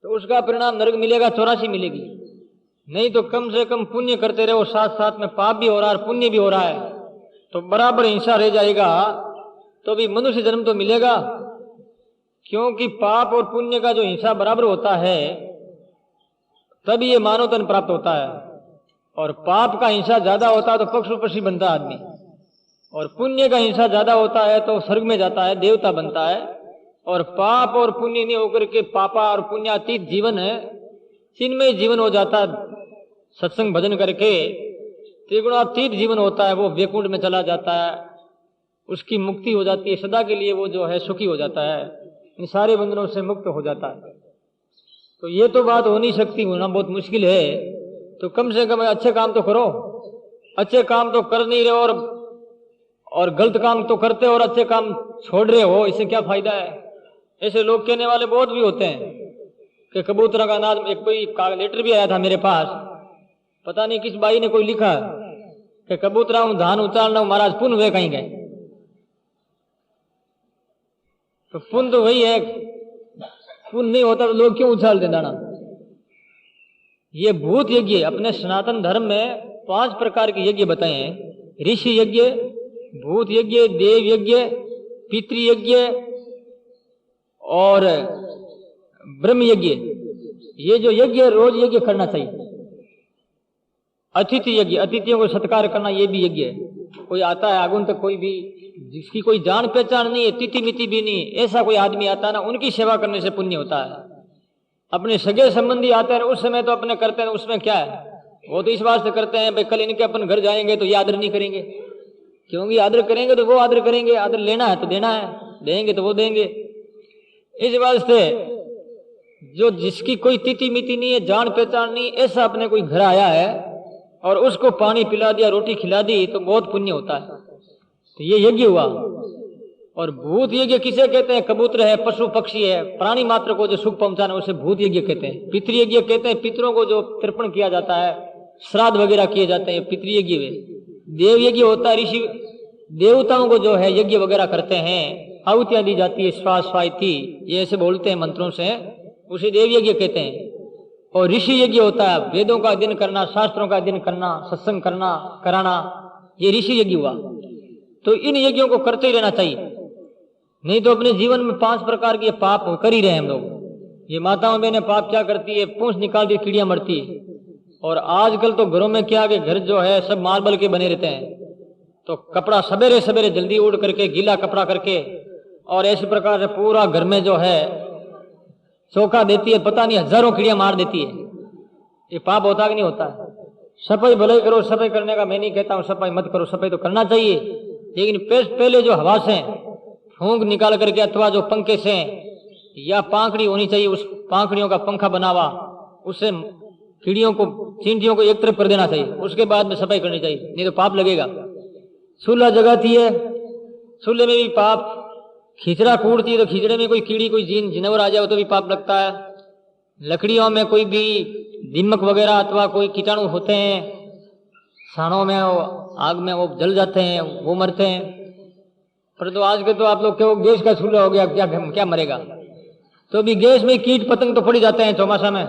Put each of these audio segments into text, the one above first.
तो उसका परिणाम नरक मिलेगा, 84 मिलेगी। नहीं तो कम से कम पुण्य करते रहो, साथ साथ में पाप भी हो रहा है और पुण्य भी हो रहा है, तो बराबर हिंसा रह जाएगा, तो भी मनुष्य जन्म तो मिलेगा। क्योंकि पाप और पुण्य का जो हिंसा बराबर होता है तभी ये मानव तन प्राप्त होता है। और पाप का हिंसा ज्यादा होता है तो पशु पक्षी बनता है आदमी, और पुण्य का हिंसा ज्यादा होता है तो स्वर्ग में जाता है, देवता बनता है। और पाप और पुण्य नहीं होकर के पापा और पुण्यातीत जीवन है, चिन्मय जीवन हो जाता है। सत्संग भजन करके त्रिगुणातीत जीवन होता है, वो वैकुंठ में चला जाता है, उसकी मुक्ति हो जाती है, सदा के लिए वो जो है सुखी हो जाता है, इन सारे बंधनों से मुक्त हो जाता है। तो ये तो बात हो नहीं सकती, होना बहुत मुश्किल है। तो कम से कम अच्छे काम तो करो। अच्छे काम तो कर नहीं रहे और गलत काम तो करते और अच्छे काम छोड़ रहे हो, इससे क्या फायदा है। ऐसे लोग कहने वाले बहुत भी होते हैं कि कबूतरों का अनाज, एक कोई लेटर भी आया था मेरे पास, पता नहीं किस भाई ने कोई लिखा कि कबूतरा धान उतारना महाराज पुण्य हुए कहीं गए। तो पुण्य तो वही है, पुण्य नहीं होता तो लोग क्यों उछालते दाना। ये भूत यज्ञ अपने सनातन धर्म में 5 प्रकार के यज्ञ बताए हैं। ऋषि यज्ञ, भूत यज्ञ, देव यज्ञ, पितृ यज्ञ और ब्रह्म यज्ञ। ये जो यज्ञ है रोज यज्ञ करना चाहिए। अतिथि यज्ञ, अतिथियों को सत्कार करना, ये भी यज्ञ है। कोई आता है आगुंतक, कोई भी जिसकी कोई जान पहचान नहीं है, तिथि मिति भी नहीं, ऐसा कोई आदमी आता है ना, उनकी सेवा करने से पुण्य होता है। अपने सगे संबंधी आते हैं उस समय तो अपने करते हैं, उसमें क्या है, वो तो इस बात से करते हैं भाई कल इनके अपन घर जाएंगे तो ये आदर नहीं करेंगे, क्योंकि आदर करेंगे तो वो आदर करेंगे, आदर लेना है तो देना है, देंगे तो वो देंगे। इस वास्ते जो जिसकी कोई तिथि मिति नहीं है, जान पहचान नहीं, ऐसा अपने कोई घर आया है और उसको पानी पिला दिया, रोटी खिला दी, तो बहुत पुण्य होता है। तो ये यज्ञ हुआ। और भूत यज्ञ किसे कहते हैं, कबूतर है, पशु पक्षी है, प्राणी मात्र को जो सुख पहुंचाना उसे भूत यज्ञ कहते हैं। पितृ यज्ञ कहते हैं पितरों को जो तर्पण किया जाता है, श्राद्ध वगैरह किए जाते हैं, पितृ यज्ञ वे। देव यज्ञ होता है, ऋषि देवताओं को जो है यज्ञ वगैरह करते हैं, आहुतियां दी जाती है, श्वास स्वाइति ये ऐसे बोलते हैं मंत्रों से, उसे देव यज्ञ कहते हैं। और ऋषि यज्ञ होता है, वेदों का अध्ययन करना, शास्त्रों का अध्ययन करना, सत्संग करना कराना, ये ऋषि यज्ञ हुआ। तो इन यज्ञों को करते ही रहना चाहिए, नहीं तो अपने जीवन में 5 प्रकार के पाप कर ही रहे हम लोग। ये माताओं बहनें पाप क्या करती है, पूंछ निकाल दी कीड़ियां मरती है। और आजकल तो घरों में क्या, के घर जो है सब मार्बल के बने रहते हैं, तो कपड़ा सवेरे सवेरे जल्दी उड़ करके गीला कपड़ा करके और ऐसे प्रकार से पूरा घर में जो है चौका देती है, पता नहीं हजारों कीड़ियां मार देती है। ये पाप होता कि नहीं होता है। सफाई भले करो, सफाई करने का मैं नहीं कहता हूं सफाई मत करो, सफाई तो करना चाहिए, लेकिन पहले जो हवा से फूंक निकाल करके अथवा जो पंखे से या पांखड़ी होनी चाहिए, उस पांखड़ियों का पंखा बनावा, उससे कीड़ियों को चींटियों को एक तरफ कर देना चाहिए, उसके बाद में सफाई करनी चाहिए, नहीं तो पाप लगेगा। चूल्हा जगाती है, चूल्हे में भी पाप। खिचड़ा कूटती है तो खिचड़े में कोई कीड़ी कोई जिनवर आ जाए तो भी पाप लगता है। लकड़ियों में कोई भी दीमक वगैरह अथवा कोई कीटाणु होते हैं, सानों में आग में वो जल जाते हैं, वो मरते हैं। पर तो आज के तो आप लोग क्यों, गैस का चूल्हा हो गया, क्या मरेगा। तो अभी गैस में कीट पतंग तो पड़ जाते हैं चौमासा में,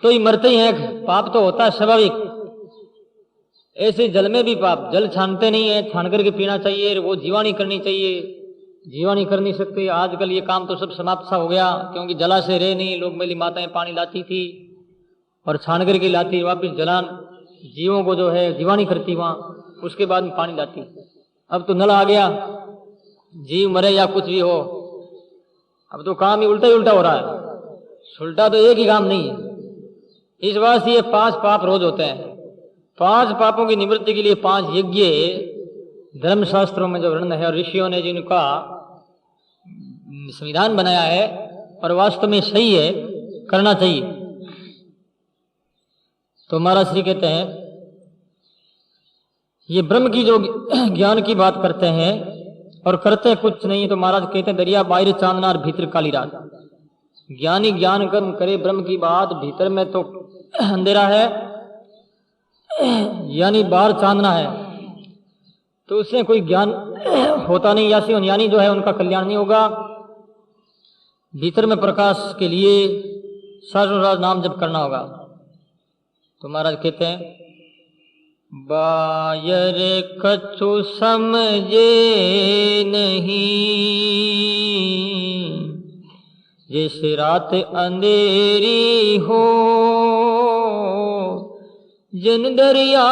तो ही मरते ही हैं, पाप तो होता है स्वाभाविक। ऐसे जल में भी पाप, जल छानते नहीं है, छान करके पीना चाहिए, वो जीवाणी करनी चाहिए, जीवाणी कर नहीं सकते। आजकल ये काम तो सब समाप्त सा हो गया, क्योंकि जलाशय रहे नहीं, लोग मेरी माताएं पानी लाती थी और छान करके लाती, वापिस जलान जीवों को जो है जीवाणी करती वहां, उसके बाद में पानी लाती। अब तो नल आ गया, जीव मरे या कुछ भी हो, अब तो काम ही उल्टा हो रहा है। उल्टा तो एक ही काम नहीं है। इस वास्ते ये 5 पाप रोज होते हैं। 5 पापों की निवृत्ति के लिए 5 यज्ञ धर्मशास्त्रों में जो वर्णन है और ऋषियों ने जिनका संविधान बनाया है और वास्तव में सही है, करना चाहिए। तो महाराज श्री कहते हैं ये ब्रह्म की जो ज्ञान की बात करते हैं और करते कुछ नहीं, तो महाराज कहते हैं दरिया बाहर चांदना और भीतर काली रात। ज्ञानी ज्ञान कर्म करे ब्रह्म की बात, भीतर में तो अंधेरा है, यानी बाहर चांदना है, तो उससे कोई ज्ञान होता नहीं, यानी जो है उनका कल्याण नहीं होगा। भीतर में प्रकाश के लिए शास्त्रों नाम जप करना होगा। तो महाराज कहते हैं, बायर कछु समझे नहीं, जैसे रात अंधेरी हो, जन दरिया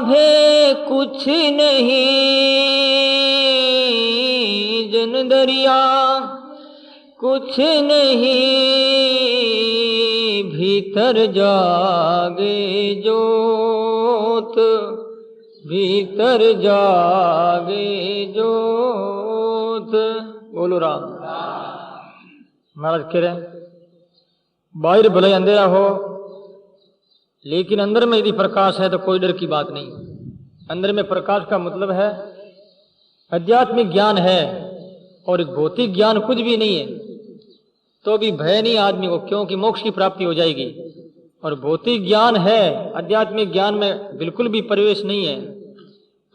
भे कुछ नहीं, जन दरिया कुछ नहीं, भीतर जागे जोत, भीतर जागे जोत। बोलो राम। महाराज कह रहे हैं, बाहर भले अंधेरा हो, लेकिन अंदर में यदि प्रकाश है तो कोई डर की बात नहीं। अंदर में प्रकाश का मतलब है आध्यात्मिक ज्ञान है, और भौतिक ज्ञान कुछ भी नहीं है तो भी भय नहीं आदमी को, क्योंकि मोक्ष की प्राप्ति हो जाएगी। और भौतिक ज्ञान है, आध्यात्मिक ज्ञान में बिल्कुल भी प्रवेश नहीं है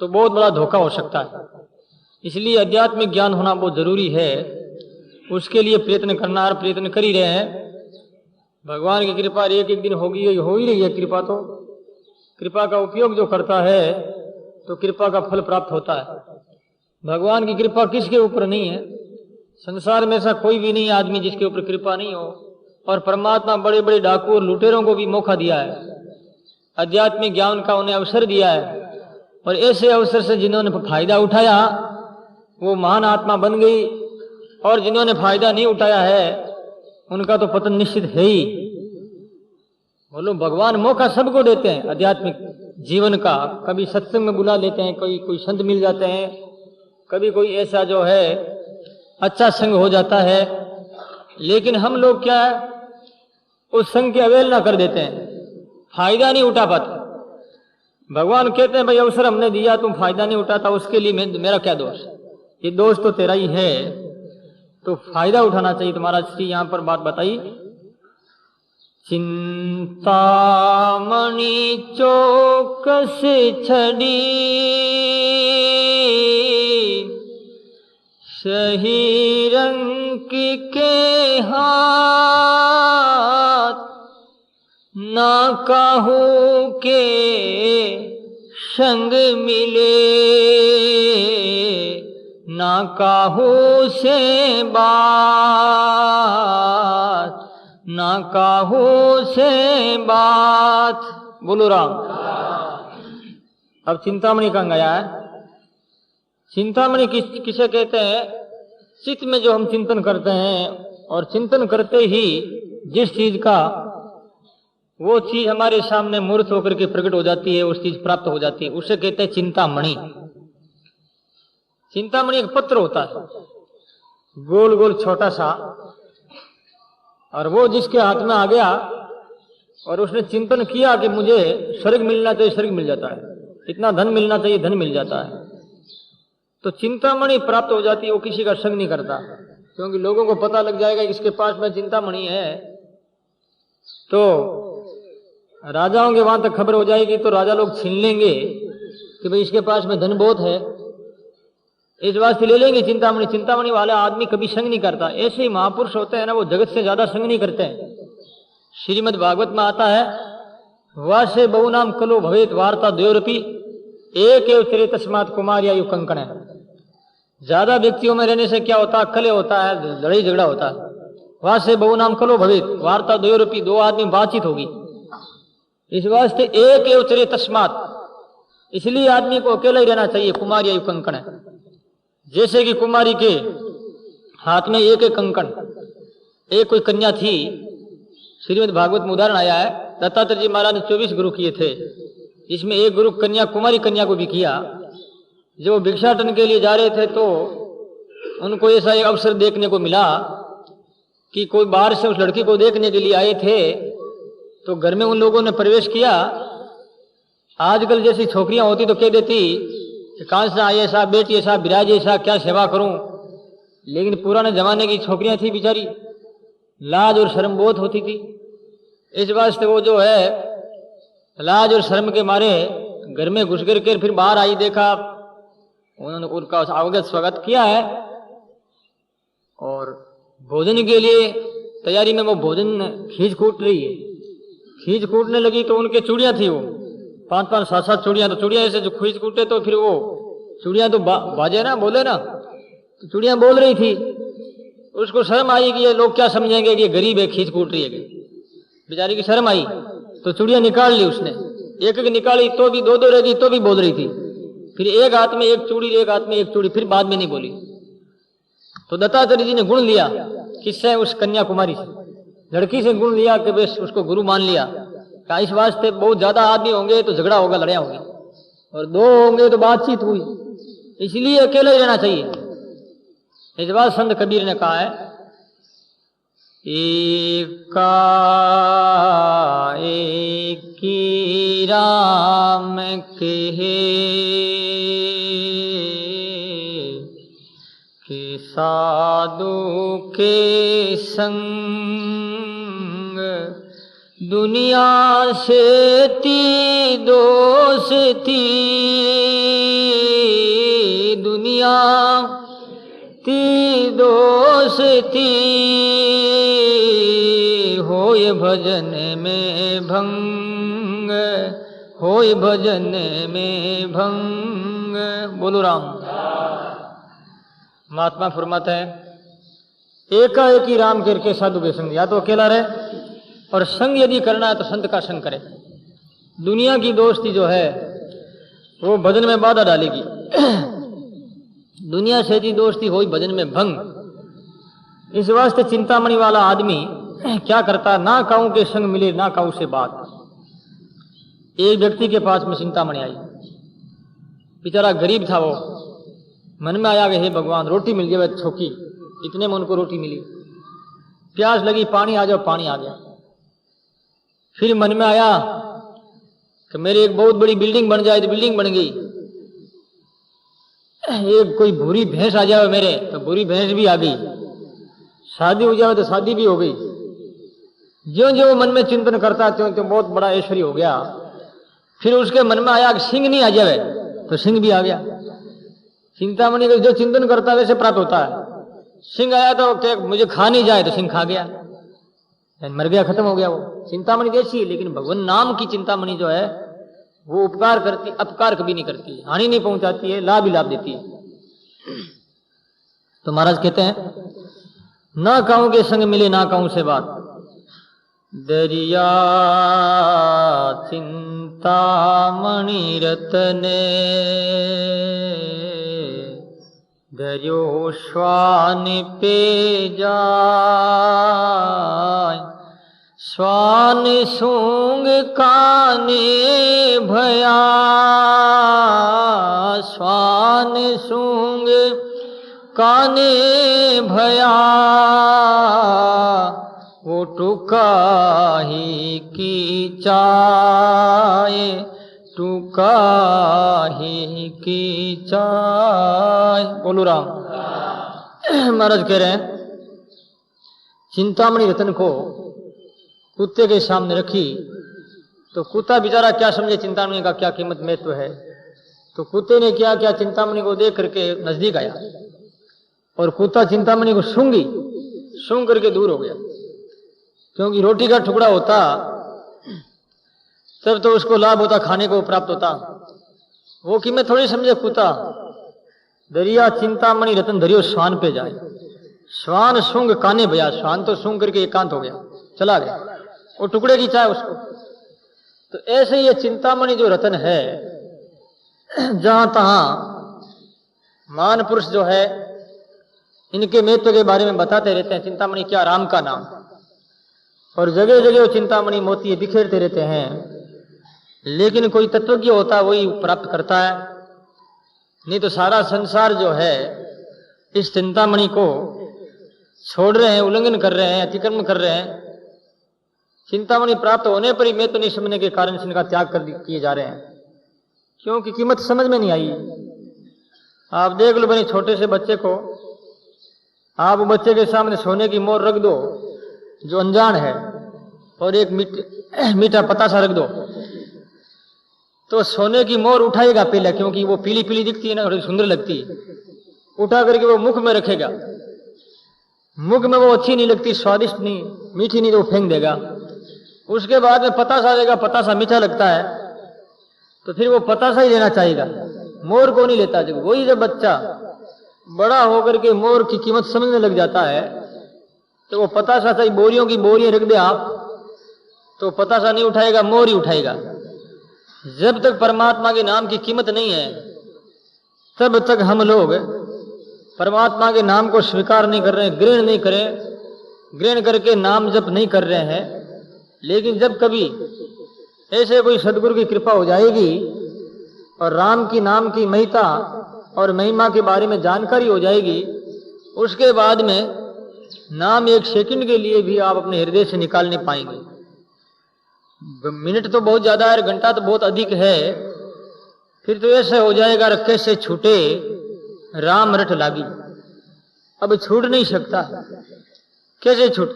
तो बहुत बड़ा धोखा हो सकता है। इसलिए आध्यात्मिक ज्ञान होना बहुत जरूरी है, उसके लिए प्रयत्न करना, और प्रयत्न कर ही रहे हैं। भगवान की कृपा एक एक दिन होगी, हो ही रही है कृपा। तो कृपा का उपयोग जो करता है तो कृपा का फल प्राप्त होता है। भगवान की कृपा किसके ऊपर नहीं है? संसार में ऐसा कोई भी नहीं आदमी जिसके ऊपर कृपा नहीं हो। और परमात्मा बड़े बड़े डाकू और लुटेरों को भी मौका दिया है, आध्यात्मिक ज्ञान का उन्हें अवसर दिया है, और ऐसे अवसर से जिन्होंने फायदा उठाया वो महान आत्मा बन गई, और जिन्होंने फायदा नहीं उठाया है उनका तो पतन निश्चित है ही। बोलो, भगवान मौका सबको देते हैं आध्यात्मिक जीवन का। कभी सत्संग में बुला लेते हैं, कोई संत मिल जाते हैं, कभी कोई ऐसा जो है अच्छा संग हो जाता है, लेकिन हम लोग क्या है, उस संग की अवहेलना कर देते हैं, फायदा नहीं उठा पाते। भगवान कहते हैं, भाई अवसर हमने दिया, तुम फायदा नहीं उठाता, उसके लिए मेरा क्या दोष? ये दोष तो तेरा ही है, तो फायदा उठाना चाहिए। तुम्हारा श्री यहां पर बात बताई, चिंतामणि चौकस छड़ी, सही रंग के हाथ, ना काहू के संग मिले, ना काहू से बात, ना काहू से बात। बोलो राम। अब चिंतामणि कहाँ गया है? चिंतामणि किसे कहते हैं? चित्त में जो हम चिंतन करते हैं, और चिंतन करते ही जिस चीज का वो चीज हमारे सामने मूर्त होकर के प्रकट हो जाती है, उस चीज प्राप्त हो जाती है, उसे कहते हैं चिंतामणि। चिंतामणि एक पत्र होता है, गोल गोल छोटा सा, और वो जिसके हाथ में आ गया और उसने चिंतन किया कि मुझे स्वर्ग मिलना चाहिए, स्वर्ग मिल जाता है, इतना धन मिलना चाहिए, धन मिल जाता है, तो चिंतामणि प्राप्त हो जाती है। वो किसी का संग नहीं करता, क्योंकि लोगों को पता लग जाएगा कि इसके पास में चिंतामणि है, तो राजाओं के वहां तक खबर हो जाएगी, तो राजा लोग छीन लेंगे कि भाई इसके पास में धन बहुत है, इस वास्ते ले लेंगे चिंतामणि। चिंतामणि वाला आदमी कभी संग नहीं करता। ऐसे ही महापुरुष होते हैं ना, वो जगत से ज्यादा संग नहीं करते हैं। श्रीमद् भागवत में आता है, वासे बहुनाम कलो भवेत वार्ता द्वयोरपि एक एव चरे तस्मात् कुमार्यायु कंकण है। ज्यादा व्यक्तियों में रहने से क्या होता है? कले होता है, लड़ाई झगड़ा होता है। वासे बहुनाम कलो भवेत वार्ता द्वयोरपि, दो आदमी बातचीत होगी। इस वास्ते एक एव चरे तस्मात्, इसलिए आदमी को अकेला ही रहना चाहिए। कुमार्यायु कंकण है, जैसे कि कुमारी के हाथ में एक एक कंकण। एक कोई कन्या थी, श्रीमद् भागवत में उदाहरण आया है, दत्तात्रेय जी महाराज ने 24 गुरु किए थे, जिसमें एक गुरु कन्या, कुमारी कन्या को भी किया। जब भिक्षाटन के लिए जा रहे थे तो उनको ऐसा एक अवसर देखने को मिला कि कोई बाहर से उस लड़की को देखने के लिए आए थे, तो घर में उन लोगों ने प्रवेश किया। आजकल जैसी छोकरियां होती तो कह देती कि कहां से आए साहब, बेटी साहब, बिराजे साहब, क्या सेवा करूं। लेकिन पुराने जमाने की छोकरियां थी बेचारी, लाज और शर्म बहुत होती थी। इस वास्ते वो जो है लाज और शर्म के मारे घर में घुस कर के फिर बाहर आई, देखा, उन्होंने उनका स्वागत किया है और भोजन के लिए तैयारी में वो भोजन खींच कूट रही है। खींच कूटने लगी तो उनके चूड़ियां थी, वो 5-5 7-7 चूड़ियां, तो चूड़ियां ऐसे जो खींच कूटे तो फिर वो चूड़ियां तो बाजे ना, बोले ना, तो चूड़ियां बोल रही थी। उसको शर्म आई कि ये लोग क्या समझेंगे कि गरीब है, खींच कूट रही है। बेचारी की शर्म आई तो चूड़ियां निकाल ली उसने, एक एक निकाली तो भी 2-2 रह गई, तो भी बोल रही थी। फिर एक हाथ में एक चूड़ी, एक हाथ में एक चूड़ी, फिर बाद में नहीं बोली। तो दत्तात्रेय जी ने गुण लिया किससे? उस कन्याकुमारी से, लड़की से गुण लिया कि बस उसको गुरु मान लिया। का इस वास्ते बहुत ज्यादा आदमी होंगे तो झगड़ा होगा, लड़ाई होगी, और 2 होंगे तो बातचीत हुई, इसलिए अकेले ही रहना चाहिए। इस बात संत कबीर ने कहा है, एका एकी राम कहे कि साधु के संग दुनिया से ती दोस्ती, दुनिया ती दोस्ती, होय भजन में भंग, होय भजन में भंग। बोलो राम। महात्मा फरमाते हैं, एकाएक ही राम करके साधु के संग, या तो अकेला रहे, और संग यदि करना है तो संत का संग करे। दुनिया की दोस्ती जो है वो भजन में बाधा डालेगी। दुनिया से यदि दोस्ती हो भजन में भंग। इस वास्ते चिंतामणि वाला आदमी क्या करता, ना काऊ के संग मिले ना काऊ से बात। एक व्यक्ति के पास में चिंतामणि आई, बेचारा गरीब था, वो मन में आया कि हे भगवान रोटी मिल गई छोकी, इतने में उनको रोटी मिली। प्यास लगी, पानी आ जाओ, पानी आ गया। फिर मन में आया कि मेरी एक बहुत बड़ी बिल्डिंग बन जाए, तो बिल्डिंग बन गई। एक कोई भूरी भैंस आ जाए मेरे, तो भूरी भैंस भी आ गई। शादी हो जाए तो शादी भी हो गई। ज्यों ज्यों मन में चिंतन करता त्यों त्यों बहुत बड़ा ऐश्वर्य हो गया। फिर उसके मन में आया कि सिंह नहीं आ जाए, तो सिंह भी आ गया। चिंतामणि को जो चिंतन करता है वैसे प्राप्त होता है। सिंह आया तो मुझे खा नहीं जाए, तो सिंह खा गया, मर गया, खत्म हो गया। वो चिंतामणि जैसी है, लेकिन भगवान नाम की चिंतामणि जो है वो उपकार करती, अपकार कभी नहीं करती, हानि नहीं पहुंचाती है, लाभ ही लाभ देती है। तो महाराज कहते हैं, ना काऊ के संग मिले ना काऊ से बात, दरिया चिंतामणि रतने, दरियो श्वान पे जाय, श्वान सूंग काने भया, श्वान सूंग काने भया, वो टुका ही की चाय, टुका ही की चाय। बोलो राम। महाराज कह रहे हैं, चिंतामणि रतन को कुत्ते के सामने रखी तो कुत्ता बेचारा क्या समझे चिंतामणि का क्या कीमत महत्व है। तो कुत्ते ने क्या क्या चिंतामणि को देख करके नजदीक आया, और कुत्ता चिंतामणि को सूंघ करके दूर हो गया। क्योंकि रोटी का टुकड़ा होता तब तो उसको लाभ होता, खाने को प्राप्त होता। वो कीमत थोड़ी समझे कुत्ता। दरिया चिंतामणि रतन धरियो श्वान पे जाए, श्वान सूंघ काने भया, श्वान तो सूंघ करके एकांत हो गया, चला गया, वो टुकड़े की चाहे उसको। तो ऐसे ये चिंतामणि जो रतन है, जहां तहां महान पुरुष जो है इनके महत्व के बारे में बताते रहते हैं। चिंतामणि क्या, राम का नाम, और जगह जगह वो चिंतामणि मोती बिखेरते रहते हैं। लेकिन कोई तत्वज्ञ होता है वही प्राप्त करता है, नहीं तो सारा संसार जो है इस चिंतामणि को छोड़ रहे हैं, उल्लंघन कर रहे हैं, अतिक्रमण कर रहे हैं। चिंतामणि प्राप्त होने पर ही मैं तो नहीं समझने के कारण से इनका त्याग कर किए जा रहे हैं, क्योंकि कीमत समझ में नहीं आई। आप देख लो बनी छोटे से बच्चे को, आप बच्चे के सामने सोने की मोहर रख दो जो अनजान है, और एक मीठा पतासा रख दो, तो सोने की मोहर उठाएगा पहले, क्योंकि वो पीली पीली दिखती है ना, थोड़ी सुंदर लगती है। उठा करके वो मुख में रखेगा, मुख में वो अच्छी नहीं लगती, स्वादिष्ट नहीं, मीठी नहीं, तो वो फेंक देगा। उसके बाद में पतासा देगा, पतासा मीठा लगता है तो फिर वो पतासा ही लेना चाहेगा, मोर को नहीं लेता। जब वही जब बच्चा बड़ा होकर के मोर की कीमत समझने लग जाता है तो वो पतासा सही बोरियों की बोरियां रख दे आप तो पतासा नहीं उठाएगा, मोर ही उठाएगा। जब तक परमात्मा के नाम की कीमत नहीं है तब तक हम लोग परमात्मा के नाम को स्वीकार नहीं कर रहे हैं, ग्रहण नहीं करें, ग्रहण करके नाम जप नहीं कर रहे हैं। लेकिन जब कभी ऐसे कोई सदगुरु की कृपा हो जाएगी और राम की नाम की महत्ता और महिमा के बारे में जानकारी हो जाएगी, उसके बाद में नाम एक सेकंड के लिए भी आप अपने हृदय से निकाल नहीं पाएंगे। मिनट तो बहुत ज्यादा है, घंटा तो बहुत अधिक है, फिर तो ऐसे हो जाएगा कैसे छूटे राम रट लागी, अब छूट नहीं सकता। कैसे छूट?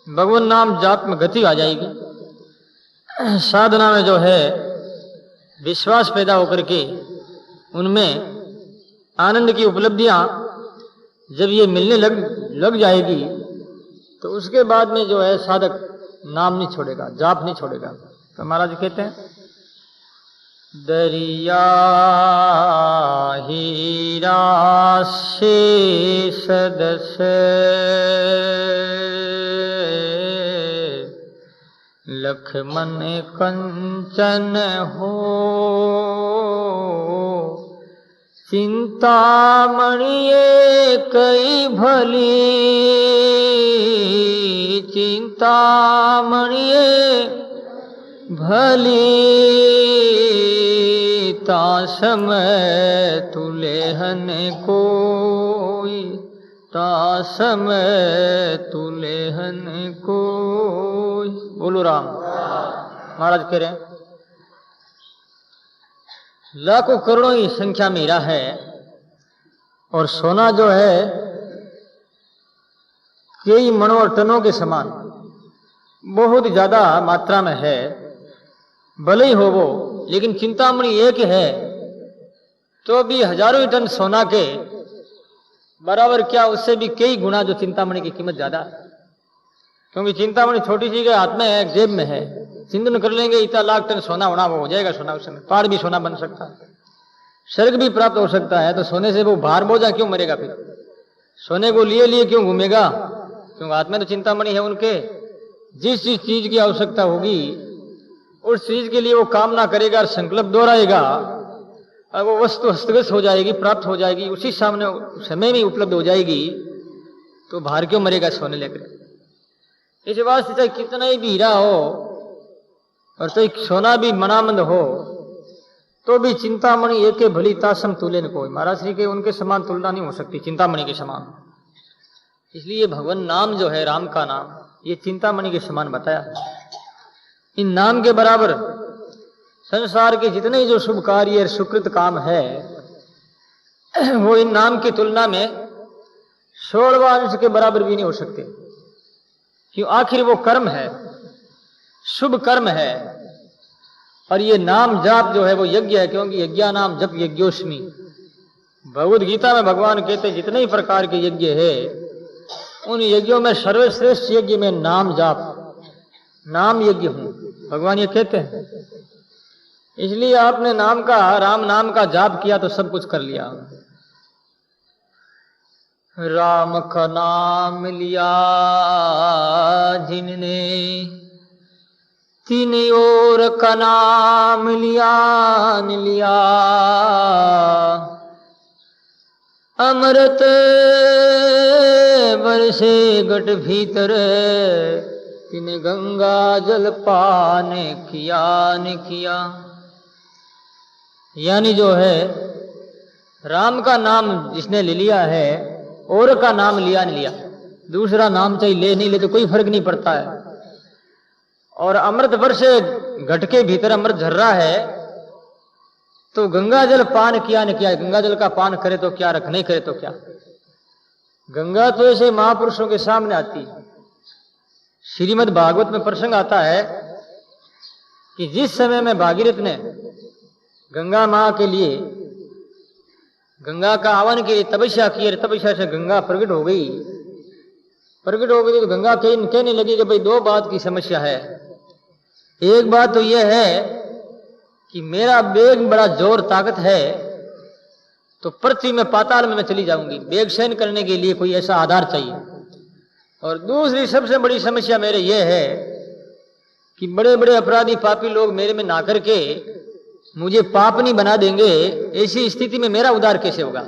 भगवान नाम जाप में गति आ जाएगी। साधना में जो है विश्वास पैदा होकर के उनमें आनंद की उपलब्धियां जब ये मिलने लग जाएगी तो उसके बाद में जो है साधक नाम नहीं छोड़ेगा, जाप नहीं छोड़ेगा। तो महाराज कहते हैं दरिया हीरा से सदस्य लखमन कंचन हो, चिंतामणि कई भली, चिंतामणि भली, तासम तुलेहन कोई, तासम तुलेहन कोई। बोलो राम। महाराज कह रहे हैं लाखों करोड़ों की संख्या में हीरा है और सोना जो है कई मणों और टनों के समान बहुत ज्यादा मात्रा में है, भले ही हो वो, लेकिन चिंतामणि एक है तो भी हजारों टन सोना के बराबर क्या, उससे भी कई गुना जो चिंतामणि की कीमत ज्यादा है। क्योंकि चिंतामणि छोटी सी के हाथ में है, जेब में है, चिंतन कर लेंगे इतना लाख टन सोना होना, वो हो जाएगा सोना। उस समय पहाड़ भी सोना बन सकता है, स्वर्ग भी प्राप्त हो सकता है। तो सोने से वो भार बोझा क्यों मरेगा? फिर सोने को लिए लिए क्यों घूमेगा? क्योंकि हाथ में तो चिंतामणि है उनके। जिस जिस चीज की आवश्यकता होगी उस चीज के लिए वो कामना करेगा और संकल्प दोहराएगा और वो वस्तु हस्तगत हो जाएगी, प्राप्त हो जाएगी, उसी सामने समय में उपलब्ध हो जाएगी। तो भार क्यों मरेगा सोने लेकर? इस वास्ते चाहे कितना ही भी हीरा हो और चाहे सोना भी मनामंद हो तो भी चिंतामणि एक भली, तासम तुलेन कोई। महाराज श्री के उनके समान तुलना नहीं हो सकती चिंतामणि के समान। इसलिए भगवान नाम जो है, राम का नाम, ये चिंतामणि के समान बताया। इन नाम के बराबर संसार के जितने जो शुभ कार्य और सुकृत काम है वो इन नाम की तुलना में 16वां अंश के बराबर भी नहीं हो सकते। क्यों? आखिर वो कर्म है, शुभ कर्म है। और ये नाम जाप जो है वो यज्ञ है, क्योंकि यज्ञा नाम जप यज्ञोस्मि। भगवद गीता में भगवान कहते जितने ही प्रकार के यज्ञ है उन यज्ञों में सर्वश्रेष्ठ यज्ञ में नाम जाप, नाम यज्ञ हूं, भगवान ये कहते हैं। इसलिए आपने नाम का, राम नाम का जाप किया तो सब कुछ कर लिया। राम का नाम लिया जिनने, तीन ओर का नाम लिया लिया, अमृत बरसे गट भीतर, तीन गंगा जल पान किया न किया। यानी जो है राम का नाम जिसने ले लिया है, और का नाम लिया नहीं लिया, दूसरा नाम चाहे ले नहीं ले तो कोई फर्क नहीं पड़ता है। और अमृत वर्षे घट के भीतर अमृत झर रहा है तो गंगा जल पान किया न किया। गंगा जल का पान करे तो क्या, रख नहीं करे तो क्या। गंगा तो ऐसे महापुरुषों के सामने आती है। श्रीमद् भागवत में प्रसंग आता है कि जिस समय में भागीरथ ने गंगा मां के लिए, गंगा का आह्वान के लिए तपस्या की, तपस्या से गंगा प्रकट हो गई प्रकट हो गई तो गंगा कहने लगी कि भाई दो बात की समस्या है। एक बात तो यह है कि मेरा वेग बड़ा जोर ताकत है, तो पृथ्वी में पाताल में मैं चली जाऊंगी। वेग सहन करने के लिए कोई ऐसा आधार चाहिए। और दूसरी सबसे बड़ी समस्या मेरे यह है कि बड़े बड़े अपराधी पापी लोग मेरे में ना करके मुझे पाप नहीं बना देंगे। ऐसी स्थिति में मेरा उद्धार कैसे होगा?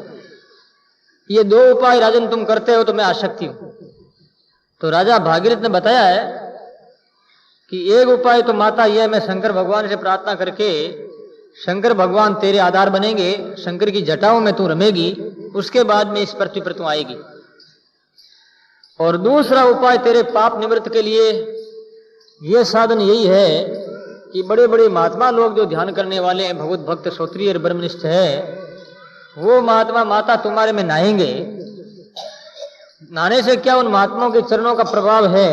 ये दो उपाय राजन तुम करते हो तो मैं आसक्ति हूं। तो राजा भागीरथ ने बताया है कि एक उपाय तो माता यह, मैं शंकर भगवान से प्रार्थना करके शंकर भगवान तेरे आधार बनेंगे, शंकर की जटाओं में तू रमेगी, उसके बाद में इस पृथ्वी पर तू आएगी। और दूसरा उपाय तेरे पाप निवृत्त के लिए यह साधन यही है कि बड़े बड़े महात्मा लोग जो ध्यान करने वाले हैं, भगवत भक्त श्रोत्रिय और ब्रह्मनिष्ठ है, वो महात्मा माता तुम्हारे में नहाएंगे। नहाने से क्या, उन महात्माओं के चरणों का प्रभाव है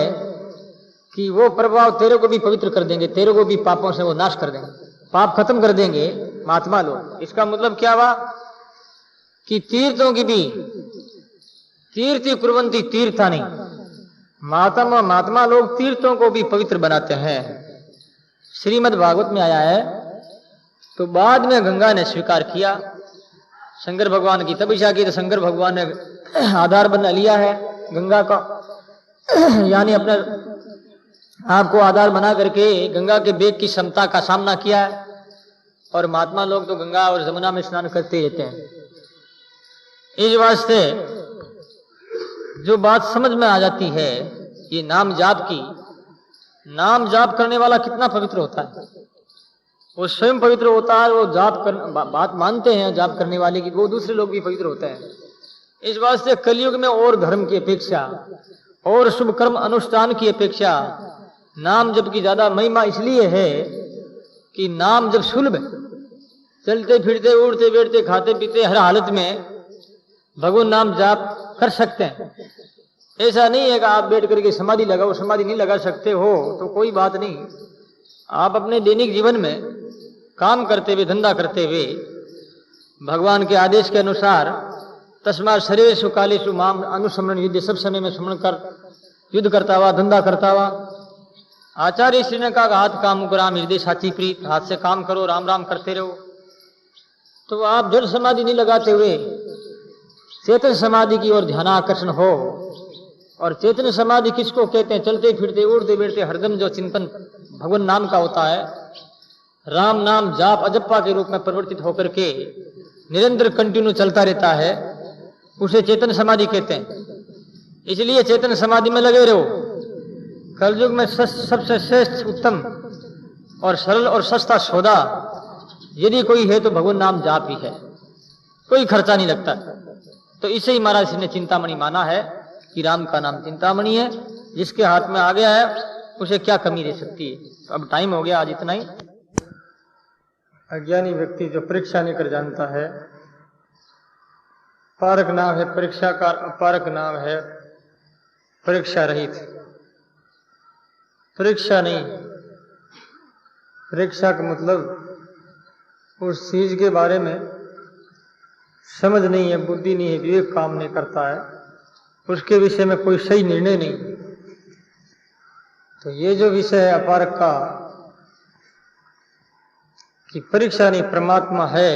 कि वो प्रभाव तेरे को भी पवित्र कर देंगे, तेरे को भी पापों से वो नाश कर देंगे, पाप खत्म कर देंगे महात्मा लोग। इसका मतलब क्या हुआ कि तीर्थों की भी तीर्थी कुर्वंती तीर्थानि, महात्मा लोग तीर्थों को भी पवित्र बनाते हैं। श्रीमद् भागवत में आया है। तो बाद में गंगा ने स्वीकार किया, शंकर भगवान की तपस्या की, तो शंकर भगवान ने आधार बना लिया है गंगा का, यानी अपने आपको आधार बना करके गंगा के वेग की क्षमता का सामना किया है। और महात्मा लोग तो गंगा और जमुना में स्नान करते रहते हैं। इस वास्ते जो बात समझ में आ जाती है ये नाम जाप की, नाम जाप करने वाला कितना पवित्र होता है, वो स्वयं पवित्र होता है। वो जाप कर बात मानते हैं जाप करने वाले की, वो दूसरे लोग भी पवित्र होते हैं। इस वास्ते कलयुग में और धर्म की अपेक्षा और शुभ कर्म अनुष्ठान की अपेक्षा नाम जप की ज्यादा महिमा इसलिए है कि नाम जब सुलभ है, चलते फिरते उड़ते बैठते खाते पीते हर हालत में भगवान नाम जाप कर सकते हैं। ऐसा नहीं है कि आप बैठ करके समाधि लगाओ, समाधि नहीं लगा सकते हो तो कोई बात नहीं। आप अपने दैनिक जीवन में काम करते हुए, धंधा करते हुए भगवान के आदेश के अनुसार तस्मात् सर्वेषु कालेषु माम अनुस्मरण युद्ध, सब समय में स्मरण कर युद्ध करता हुआ, धंधा करता हुआ। आचार्य श्री ने कहा हाथ काम कराम हृदय साची प्रीत, हाथ से काम करो, राम राम करते रहो। तो आप जड़ समाधि नहीं लगाते हुए चेतन समाधि की ओर ध्यान आकर्षण हो। और चेतन समाधि किसको कहते हैं? चलते फिरते उड़ते बैठते हरदम जो चिंतन भगवान नाम का होता है, राम नाम जाप अजप्पा के रूप में परिवर्तित होकर के निरंतर कंटिन्यू चलता रहता है, उसे चेतन समाधि कहते हैं। इसलिए चेतन समाधि में लगे रहो। कलयुग में सबसे श्रेष्ठ, उत्तम और सरल और सस्ता सौदा यदि कोई है तो भगवान नाम जाप ही है, कोई खर्चा नहीं लगता। तो इसे ही महाराज श्री ने चिंतामणि माना है कि राम का नाम चिंतामणि है, जिसके हाथ में आ गया है उसे क्या कमी रह सकती है। तो अब टाइम हो गया, आज इतना ही। अज्ञानी व्यक्ति जो परीक्षा नहीं कर जानता है, पारक नाम है परीक्षा का, अपारक नाम है परीक्षा रहित। परीक्षा नहीं, परीक्षा का मतलब उस चीज के बारे में समझ नहीं है, बुद्धि नहीं है, विवेक काम नहीं करता है, उसके विषय में कोई सही निर्णय नहीं। तो ये जो विषय है अपारक का कि परीक्षा नहीं, परमात्मा है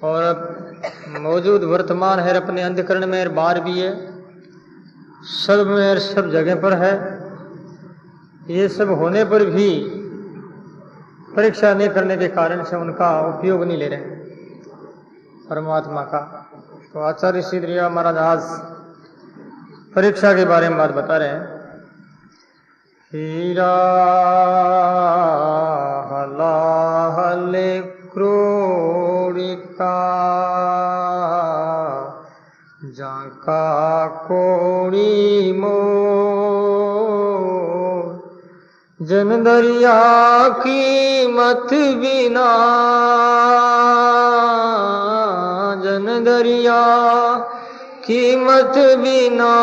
और अब मौजूद वर्तमान है, अपने अंधकरण में और बाहर भी है, सब में और सब जगह पर है। ये सब होने पर भी परीक्षा नहीं करने के कारण से उनका उपयोग नहीं ले रहे परमात्मा का। तो आचार्य श्री दरिया महाराज आज परीक्षा के बारे में बात बता रहे हैं। हीरा हलाहले क्रोड़िका जाका कोड़ी मोर, जन दरिया की मत बिना, जन दरिया की मत बिना,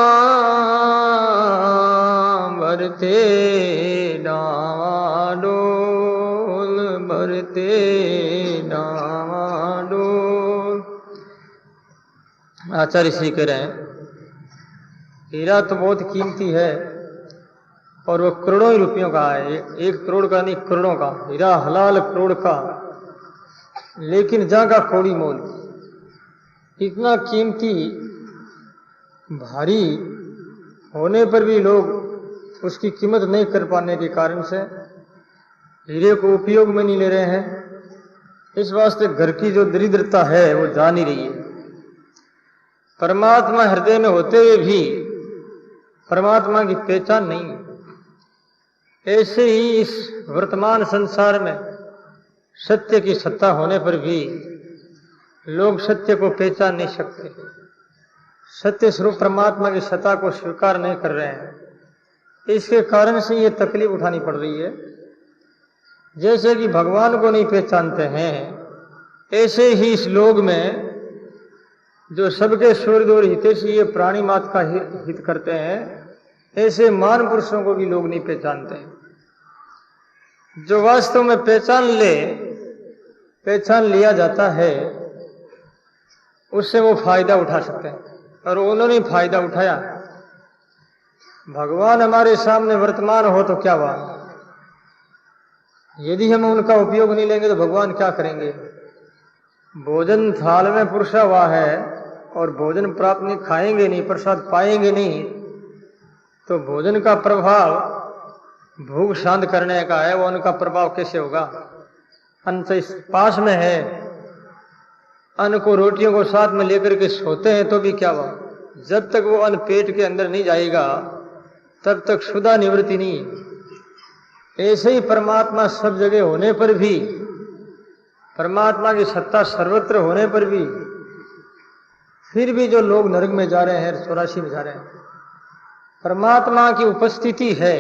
भरते डावाडोल, भरते डावाडोल। आचार्य श्री कह रहे हैं हीरा तो बहुत कीमती है और वो करोड़ों ही रुपयों का है, 1 करोड़ का नहीं, करोड़ों का हीरा, हलाल करोड़ का। लेकिन जहाँ का कौड़ी मोल, इतना कीमती भारी होने पर भी लोग उसकी कीमत नहीं कर पाने के कारण से हीरे को उपयोग में नहीं ले रहे हैं। इस वास्ते घर की जो दरिद्रता है वो जा नहीं रही है। परमात्मा हृदय में होते हुए भी परमात्मा की पहचान नहीं है। ऐसे ही इस वर्तमान संसार में सत्य की सत्ता होने पर भी लोग सत्य को पहचान नहीं सकते, सत्य स्वरूप परमात्मा की सत्ता को स्वीकार नहीं कर रहे हैं। इसके कारण से ये तकलीफ उठानी पड़ रही है। जैसे कि भगवान को नहीं पहचानते हैं, ऐसे ही इस लोक में जो सबके सूर्य और हितैषी ये प्राणी मात्र का हित करते हैं, ऐसे महान पुरुषों को भी लोग नहीं पहचानते। जो वास्तव में पहचान लिया जाता है, उससे वो फायदा उठा सकते हैं, और उन्होंने फायदा उठाया। भगवान हमारे सामने वर्तमान हो तो क्या बात, यदि हम उनका उपयोग नहीं लेंगे तो भगवान क्या करेंगे। भोजन थाल में पुरुषा हुआ है और भोजन प्राप्त नहीं, खाएंगे नहीं, प्रसाद पाएंगे नहीं, तो भोजन का प्रभाव भूख शांत करने का है, वो उनका प्रभाव कैसे होगा। अन्न तो इस पास में है, अन्न को रोटियों को साथ में लेकर के सोते हैं तो भी क्या हुआ, जब तक वो अन्न पेट के अंदर नहीं जाएगा तब तक शुदा निवृत्ति नहीं। ऐसे ही परमात्मा सब जगह होने पर भी, परमात्मा की सत्ता सर्वत्र होने पर भी, फिर भी जो लोग नरक में जा रहे हैं, 84 में जा रहे हैं। परमात्मा की उपस्थिति है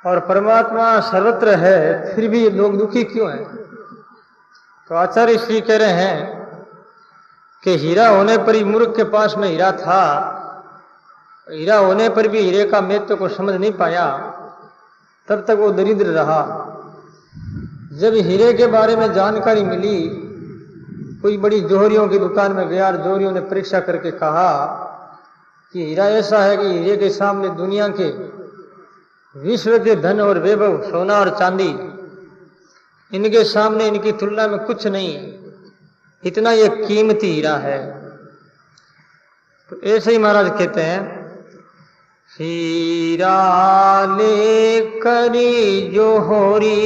और परमात्मा सर्वत्र है, फिर भी लोग दुखी क्यों हैं। तो आचार्य श्री कह रहे हैं कि हीरा होने पर ही, मूर्ख के पास में हीरा था, हीरा होने पर भी हीरे का महत्व को समझ नहीं पाया, तब तक वो दरिद्र रहा। जब हीरे के बारे में जानकारी मिली, कोई बड़ी जोहरियों की दुकान में गया और जोहरियों ने परीक्षा करके कहा कि हीरा ऐसा है कि हीरे के सामने दुनिया के विश्व के धन और वैभव, सोना और चांदी, इनके सामने, इनकी तुलना में कुछ नहीं, इतना ये कीमती हीरा है। तो ऐसे ही महाराज कहते हैं, हीरा ले करी जोहरी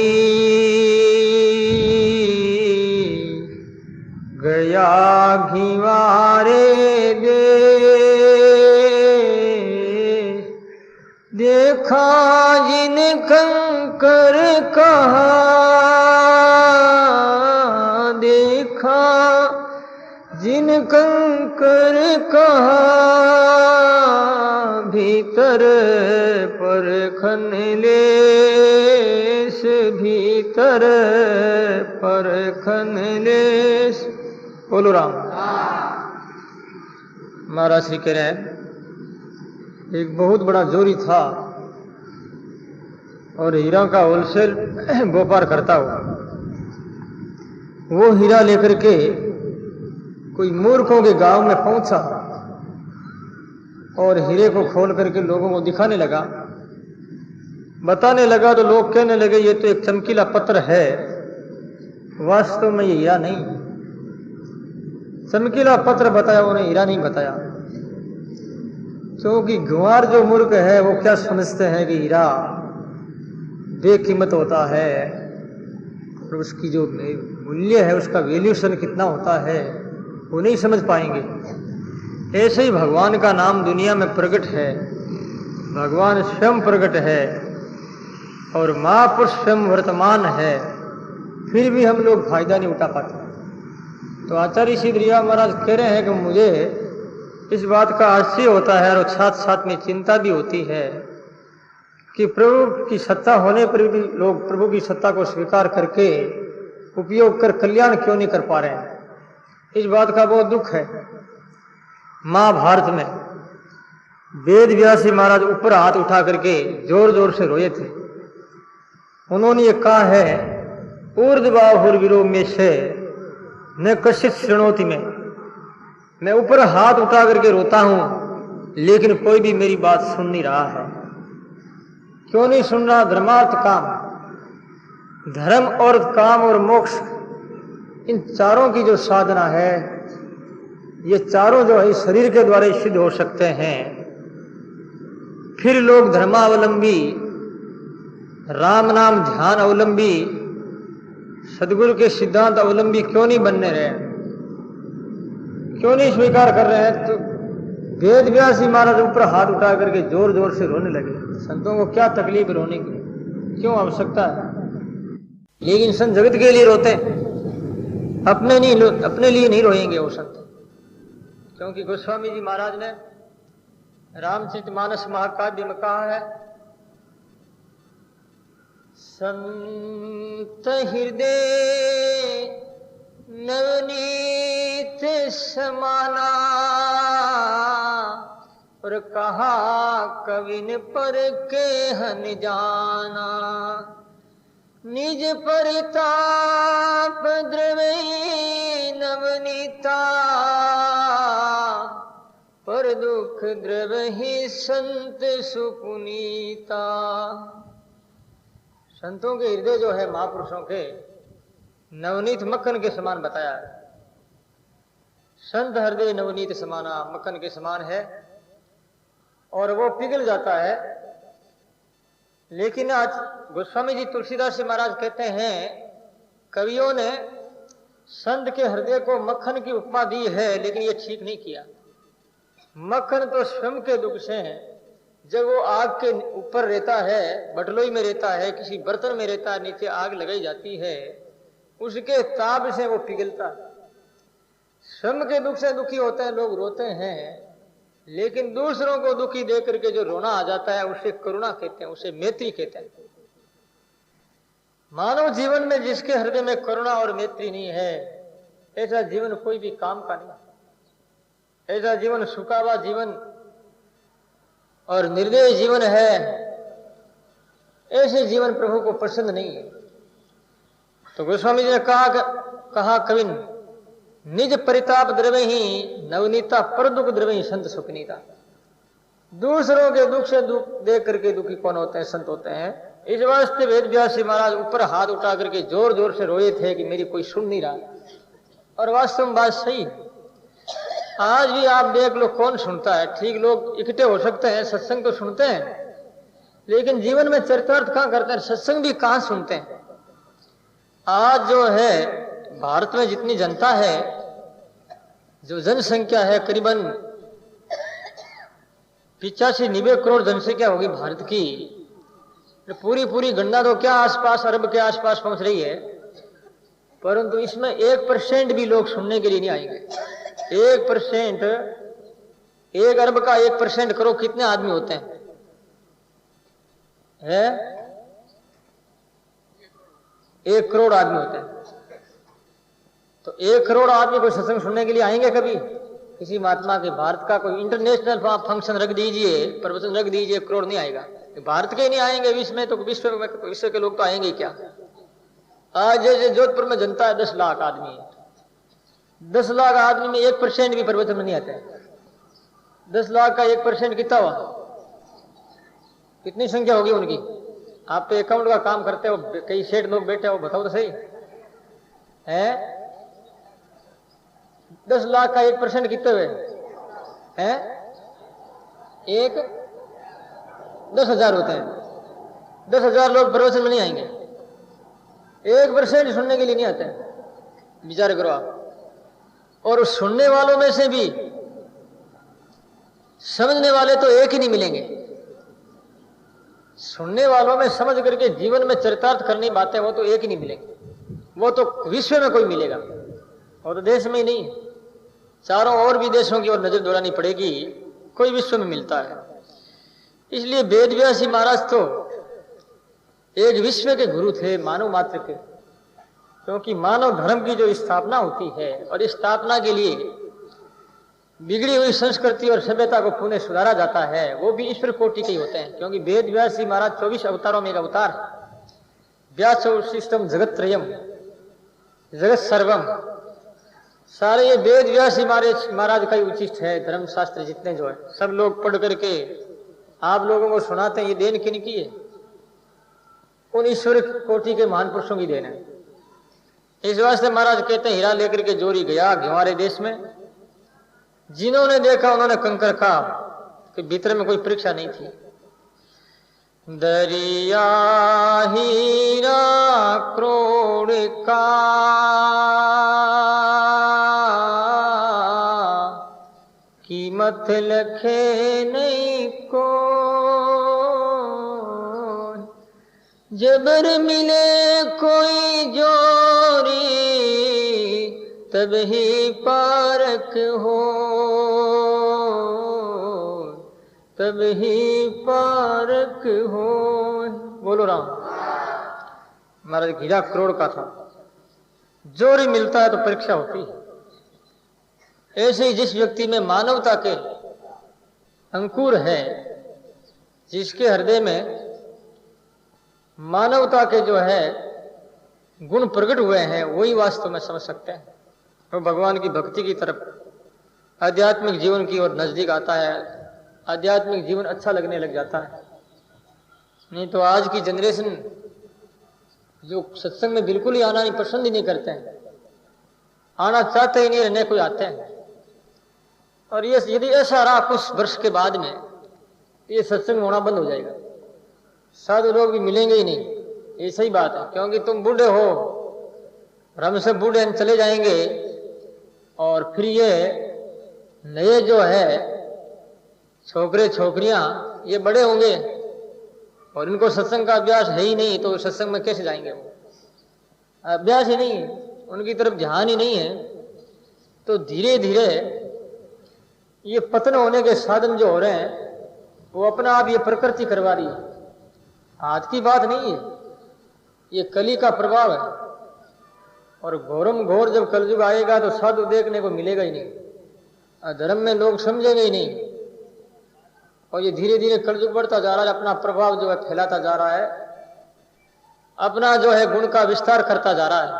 गया घिवारे दे, देखा जिन कंकर कहा, देखा जिन कंकर कहा, भीतर परखन लेस, भीतर परखन लेस। बोलो राम। महाराज श्री कह रहे हैं, एक बहुत बड़ा जोरी था और हीरा का होलसेल व्यापार करता हुआ, वो हीरा लेकर के कोई मूर्खों के गांव में पहुंचा और हीरे को खोल करके लोगों को दिखाने लगा, बताने लगा। तो लोग कहने लगे ये तो एक चमकीला पत्थर है, वास्तव में ये हीरा नहीं। चमकीला पत्थर बताया, उन्हें हीरा नहीं बताया। क्योंकि गुआर जो मूर्ख है वो क्या समझते हैं कि हीरा बेकीमत होता है और उसकी जो मूल्य है, उसका वैल्यूशन कितना होता है, वो नहीं समझ पाएंगे। ऐसे ही भगवान का नाम दुनिया में प्रकट है, भगवान स्वयं प्रकट है और महापुरुष स्वयं वर्तमान है, फिर भी हम लोग फायदा नहीं उठा पाते। तो आचार्य श्री दरिया महाराज कह रहे हैं कि मुझे इस बात का आश्चर्य होता है और साथ साथ में चिंता भी होती है कि प्रभु की सत्ता होने पर भी लोग प्रभु की सत्ता को स्वीकार करके उपयोग कर कल्याण क्यों नहीं कर पा रहे हैं। इस बात का बहुत दुख है। महाभारत में वेद व्यासी महाराज ऊपर हाथ उठा करके जोर जोर से रोए थे। उन्होंने ये कहा है, ऊर्ध्वाहुर्वीरो में से न कशित श्रृणोति में, मैं ऊपर हाथ उठा करके रोता हूं लेकिन कोई भी मेरी बात सुन नहीं रहा है। क्यों नहीं सुन रहा? धर्मार्थ काम, धर्म और काम और मोक्ष, इन चारों की जो साधना है, ये चारों जो है शरीर के द्वारा ही सिद्ध हो सकते हैं। फिर लोग धर्मावलंबी, राम नाम ध्यान अवलंबी, सदगुरु के सिद्धांत अवलंबी क्यों नहीं बनने रहे, क्यों नहीं स्वीकार कर रहे हैं? तो वेद व्यास जी महाराज ऊपर हाथ उठा करके जोर जोर से रोने लगे। संतों को क्या तकलीफ रोने की, क्यों आवश्यकता है? लेकिन संत जगत के लिए रोते हैं, अपने लिए नहीं रोएंगे वो संत। क्योंकि गोस्वामी जी महाराज ने रामचरितमानस महाकाव्य में कहा है, संत हृदय नवनीत समाना, और कहा कविन पर के हन जाना, निज परिताप द्रवै नवनीता, पर दुख द्रवहि संत सुपुनीता। संतों के हृदय जो है महापुरुषों के नवनीत मक्खन के समान बताया है। संत हृदय नवनीत समाना, मक्खन के समान है और वो पिघल जाता है। लेकिन आज गोस्वामी जी तुलसीदास जी महाराज कहते हैं, कवियों ने संत के हृदय को मक्खन की उपमा दी है, लेकिन ये ठीक नहीं किया। मक्खन तो स्वयं के दुख से है। जब वो आग के ऊपर रहता है, बटलोई में रहता है, किसी बर्तन में रहता है, नीचे आग लगाई जाती है, उसके ताप से वो पिघलता है। स्वयं के दुख से दुखी होते हैं लोग, रोते हैं, लेकिन दूसरों को दुखी देख करके जो रोना आ जाता है उसे करुणा कहते हैं, उसे मैत्री कहते हैं। मानव जीवन में जिसके हृदय में करुणा और मैत्री नहीं है, ऐसा जीवन कोई भी काम का नहीं। ऐसा जीवन सुखावा जीवन और निर्दय जीवन है। ऐसे जीवन प्रभु को पसंद नहीं है। तो गोस्वामी जी ने कहा कविन निज परिताप द्रव्य ही नवनीता, पर दुख द्रव्य ही संत सुखनीता। दूसरों के दुख से दुख देख करके दुखी कौन होते हैं? संत होते हैं। इस वास्ते वेद व्यास जी महाराज ऊपर हाथ उठा करके जोर जोर से रोए थे कि मेरी कोई सुन नहीं रहा। और वास्तव में बात सही, आज भी आप देख लो कौन सुनता है। ठीक, लोग इकट्ठे हो सकते हैं, सत्संग तो सुनते हैं, लेकिन जीवन में चरितार्थ कहां करते हैं? सत्संग भी कहां सुनते हैं? आज जो है भारत में जितनी जनता है, जो जनसंख्या है, करीबन 85-90 करोड़ जनसंख्या होगी भारत की। पूरी गणना तो क्या आसपास अरब के आसपास पहुंच रही है, परंतु इसमें 1% भी लोग सुनने के लिए नहीं आएंगे। 1%, 1 अरब का 1% करो कितने आदमी होते हैं? 1 करोड़ आदमी होते हैं। तो 1 करोड़ आदमी कोई सत्संग सुनने के लिए आएंगे कभी? किसी महात्मा के भारत का कोई इंटरनेशनल फंक्शन रख दीजिए, प्रवचन रख दीजिए, 1 करोड़ नहीं आएगा। भारत के नहीं आएंगे, विश्व में तो विश्व के लोग तो आएंगे ही क्या। आज जैसे जोधपुर में जनता है 10 लाख आदमी है, 10 लाख आदमी में 1% भी प्रवचन में नहीं आते। 10 लाख का 1% कितना हुआ? कितनी संख्या होगी उनकी? आप तो अकाउंट का काम करते हो, कई सेठ लोग बैठे हो, बताओ तो सही है। 10 लाख का 1% कितने हुए हैं? 10,000 होते हैं। 10,000 लोग प्रवचन में नहीं आएंगे, 1% सुनने के लिए नहीं आते हैं। विचार करो आप। और उस सुनने वालों में से भी समझने वाले तो एक ही नहीं मिलेंगे। सुनने वालों में समझ करके जीवन में चरितार्थ करनी बातें, वो तो एक ही नहीं मिलेंगे। वो तो विश्व में कोई मिलेगा, वो तो देश में ही नहीं, चारों और भी देशों की ओर नजर दौड़ानी पड़ेगी, कोई विश्व में मिलता है। इसलिए वेद व्यास जी महाराज तो एक विश्व के गुरु थे, मानव मात्र के। क्योंकि मानव धर्म की जो स्थापना होती है, और इस स्थापना के लिए बिगड़ी हुई संस्कृति और सभ्यता को पुनः सुधारा जाता है, वो भी ईश्वर कोटि के ही होते हैं। क्योंकि वेद व्यास जी महाराज 24 अवतारों में एक अवतार, व्यास शिष्टम जगत त्रयम जगत सर्वम सारे ये वेद व्यास ही महाराज का ही उचिष्ट है। धर्मशास्त्र जितने जो है सब लोग पढ़ करके आप लोगों को सुनाते हैं। ये देन किन की है? उन ईश्वर कोटि के महान पुरुषों की देन है। इस वास्ते महाराज कहते हैं हीरा लेकर के जोरी गया हमारे देश में। जिन्होंने देखा उन्होंने कंकर कहा कि भीतर में कोई परीक्षा नहीं थी। दरिया हीरा क्रोड़ का कीमत लखे नहीं को, जबर मिले कोई जोरी तब ही पारक हो, तब ही पारक हो। बोलो राम। महाराज हीरा करोड़ का था। जोरी मिलता है तो परीक्षा होती है। ऐसे ही जिस व्यक्ति में मानवता के अंकुर है, जिसके हृदय में मानवता के जो है गुण प्रकट हुए हैं, वही वास्तव में समझ सकते हैं। वो भगवान की भक्ति की तरफ, आध्यात्मिक जीवन की ओर नजदीक आता है, आध्यात्मिक जीवन अच्छा लगने लग जाता है। नहीं तो आज की जनरेशन जो सत्संग में बिल्कुल ही आना नहीं पसंद ही नहीं करते हैं, आना चाहते ही नहीं, रहने कोई आते हैं। और ये यदि ऐसा रहा कुछ वर्ष के बाद में, ये सत्संग होना बंद हो जाएगा। साधु लोग भी मिलेंगे ही नहीं। ये सही बात है, क्योंकि तुम बूढ़े हो और हम सब बूढ़े चले जाएंगे, और फिर ये नए जो है छोकरे छोकरियां ये बड़े होंगे और इनको सत्संग का अभ्यास है ही नहीं, तो सत्संग में कैसे जाएंगे? वो अभ्यास ही नहीं है, उनकी तरफ ध्यान ही नहीं है। तो धीरे धीरे ये पतन होने के साधन जो हो रहे हैं वो अपना आप ये प्रकृति करवा रही है। हाथ की बात नहीं है, ये कली का प्रभाव है। और घोरम घोर जब कलयुग आएगा तो साधु देखने को मिलेगा ही नहीं, धर्म में लोग समझेंगे ही नहीं। और ये धीरे धीरे कलयुग बढ़ता जा रहा है, अपना प्रभाव जो है फैलाता जा रहा है, अपना जो है गुण का विस्तार करता जा रहा है।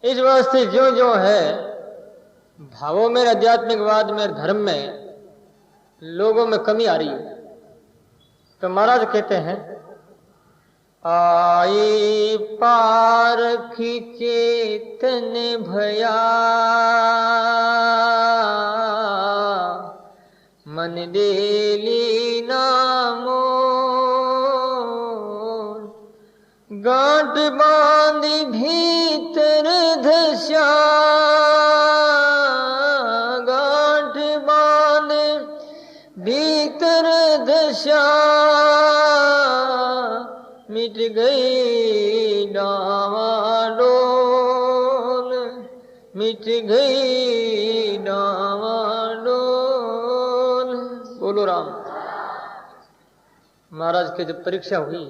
इस वास्ते जो जो है भावों में, आध्यात्मिकवाद में, धर्म में लोगों में कमी आ रही है। तो महाराज कहते हैं आई पारखी चेतन भया, मन देली नामो, गांठ बांध भीतर धस्या, गांठ बांध भीतर धस्या, मिट गई डावाडोल, मिट गई डावाडोल। बोलो राम। महाराज की जब परीक्षा हुई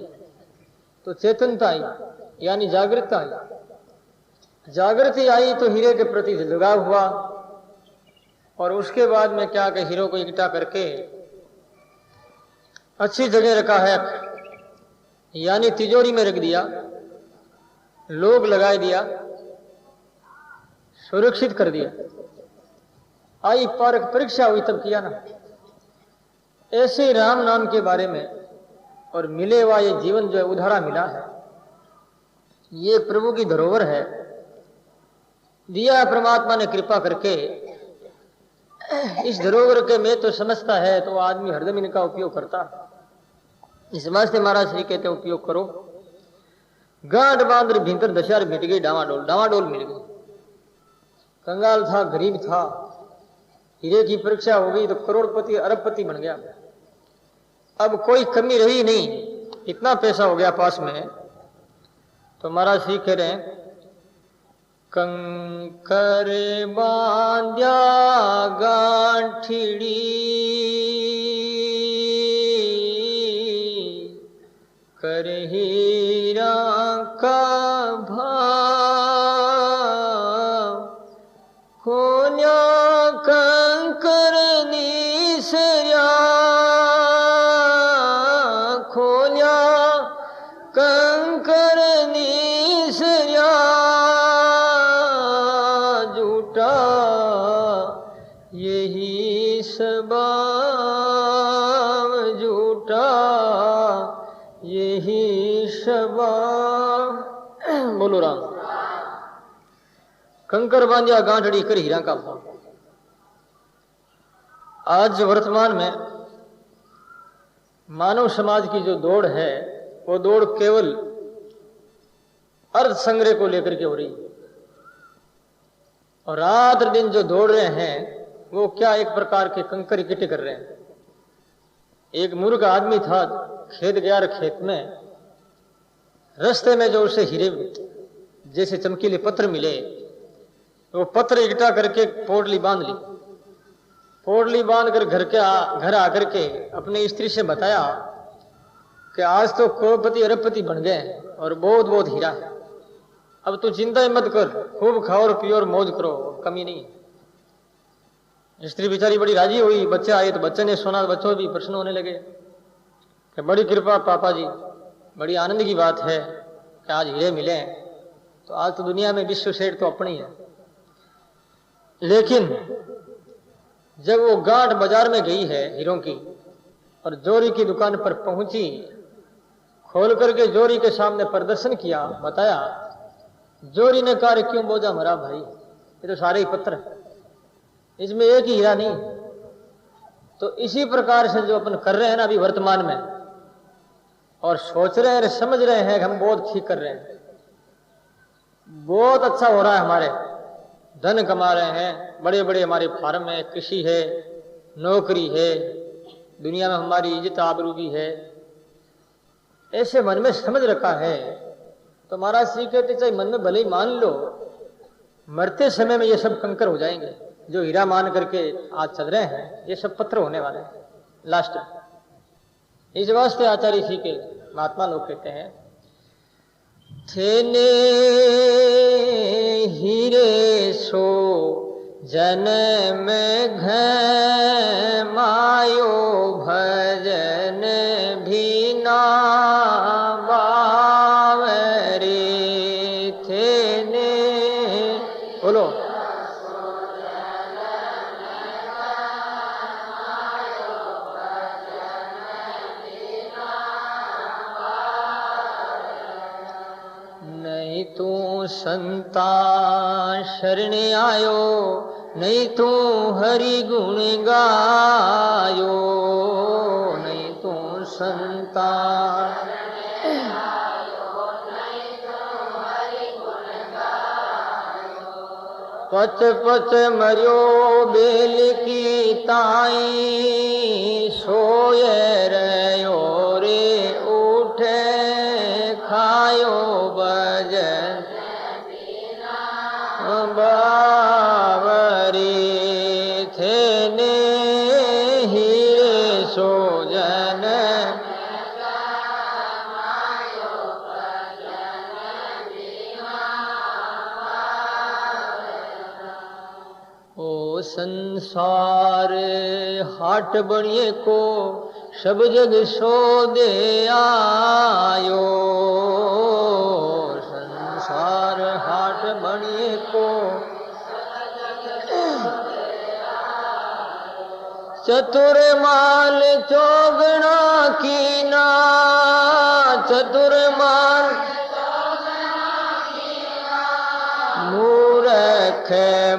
तो चेतनता आई, यानी जागृतता आई। जागृति आई तो हीरे के प्रति लगाव हुआ, और उसके बाद में क्या कि हीरो को इकट्ठा करके अच्छी जगह रखा है, यानी तिजोरी में रख दिया, लोग लगा दिया, सुरक्षित कर दिया। आई पारख परीक्षा हुई तब किया ना। ऐसे राम नाम के बारे में और मिले हुआ ये जीवन जो है उधारा मिला है, ये प्रभु की धरोहर है, दिया परमात्मा ने कृपा करके। इस धरोहर के में तो समझता है तो आदमी हरदम इनका उपयोग करता है। इस वास्ते महाराज श्री कहते हैं उपयोग करो। गांठ बांध भीतर दशहर मिट गई डावाडोल, डावाडोल मिल गई। कंगाल था, गरीब था, हीरे की परीक्षा हो गई तो करोड़पति अरबपति बन गया। अब कोई कमी रही नहीं, इतना पैसा हो गया पास में। तो महाराज श्री कह रहे हैं कंकर बांध्या गांठिड़ी, कर हीरा का भाव, खोल्या कंकर निसर्या, खोल्या कंकर निसर्या, झूठा केशवा। बोलो राम। कंकर बांधिया गांठड़ी कर हीरा का भाव। आज वर्तमान में मानव समाज की जो दौड़ है वो दौड़ केवल अर्थ संग्रह को लेकर के हो रही है, और रात दिन जो दौड़ रहे हैं वो क्या एक प्रकार के कंकर इकट्ठे कर रहे हैं। एक मूर्ख आदमी था, खेत गया, खेत में रास्ते में जो उसे हीरे जैसे चमकीले पत्थर मिले, वो पत्थर इकट्ठा करके पोटली बांध ली। पोटली बांध कर घर आकर के अपने स्त्री से बताया कि आज तो करोड़पति अरबपति बन गए और बहुत बहुत हीरा है, अब तू चिंता ही मत कर, खूब खाओ और पियो और मौज करो, कमी नहीं। स्त्री बेचारी बड़ी राजी हुई। बच्चे आए तो बच्चे ने सुना, बच्चों भी प्रश्न होने लगे कि बड़ी कृपा पापा जी, बड़ी आनंद की बात है कि आज हीरे मिले हैं, तो आज तो दुनिया में विश्व सेठ तो अपनी है। लेकिन जब वो गांठ बाजार में गई है हीरों की और जोरी की दुकान पर पहुंची, खोल करके जोरी के सामने प्रदर्शन किया, बताया, जोरी ने कहा क्यों बोझा मरा भाई, ये तो सारे ही पत्थर है, इसमें एक ही हीरा नहीं। तो इसी प्रकार से जो अपन कर रहे हैं ना अभी वर्तमान में, और सोच रहे हैं, समझ रहे हैं कि हम बहुत ठीक कर रहे हैं, बहुत अच्छा हो रहा है, हमारे धन कमा रहे हैं, बड़े बड़े हमारे फार्म है, कृषि है, नौकरी है, दुनिया में हमारी इज्जत आबरू भी है, ऐसे मन में समझ रखा है। तो महाराज श्री कहते चाहे मन में भले ही मान लो, मरते समय में ये सब कंकर हो जाएंगे। जो हीरा मान करके आज चल रहे हैं ये सब पत्थर होने वाले हैं लास्ट। इस वास्ते आचार्य श्री के महात्मा लोग कहते हैं, थेने हीरे सो जन्म घ मायो भजन भी ना बावरे। थेने बोलो नहीं तू संता शरण आयो, नहीं तू हरि गुण गायो, नहीं तू संता पच पच मरियो बेल की ताई, सोए रहो रे उठे खायो भजन बावरी। थेने हीरे सो जन ओ संसार हाट बनिए को, सब जग सो दे आयो। संसार हाट बनिए को चतुर माल चौगना कीना, चतुर माल मूर्ख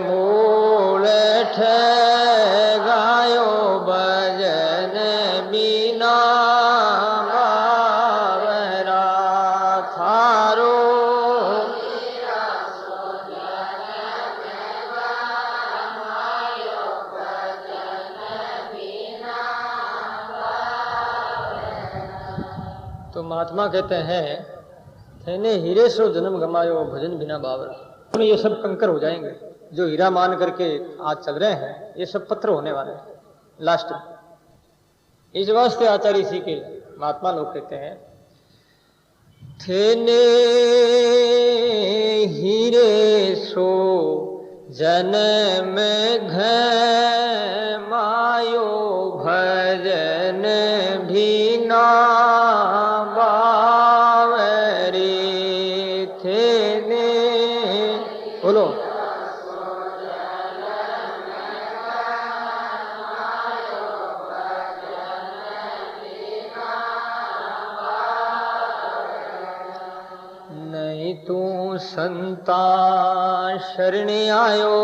मूल ठगायो भजन बिना बावरा। थारो तो महात्मा कहते हैं, थेने हीरे सो जन्म गमायो भजन बिना बावरा। ये सब कंकर हो जाएंगे। जो हीरा मान करके आज चल रहे हैं ये सब पत्थर होने वाले हैं लास्ट। इस वास्ते आचार्य श्री के महात्मा लोग कहते हैं, थेने हीरे सो जन्म घ मायो भजन भी ना बावरे। थेने बोलो तू संता शरण आयो,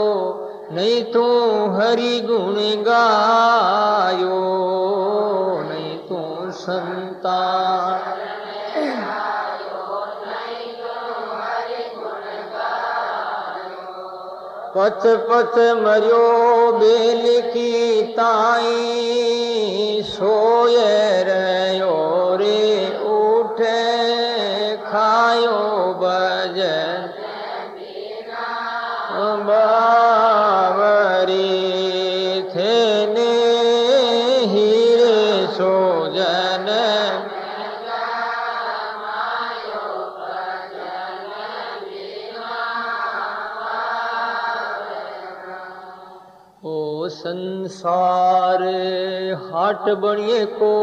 नहीं तू हरि गुण गायो, नहीं तू संता पथ पथ मरियो बेल की ताई, सोए रहो रे उठे खायो भजन बावरी, थे ने हीरे सोजन ओ संसार हाट बनिए को,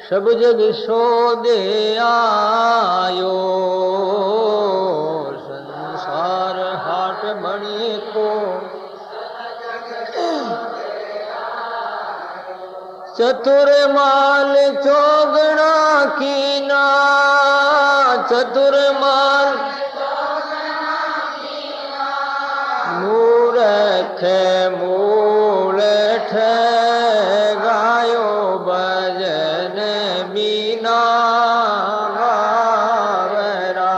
सब जग सो दे आयो, संसार हाट बनिए को, चतुर माल चौगना कीना, चतुर माल मूर्ख मूल ठगायो, भजन बिना बावरा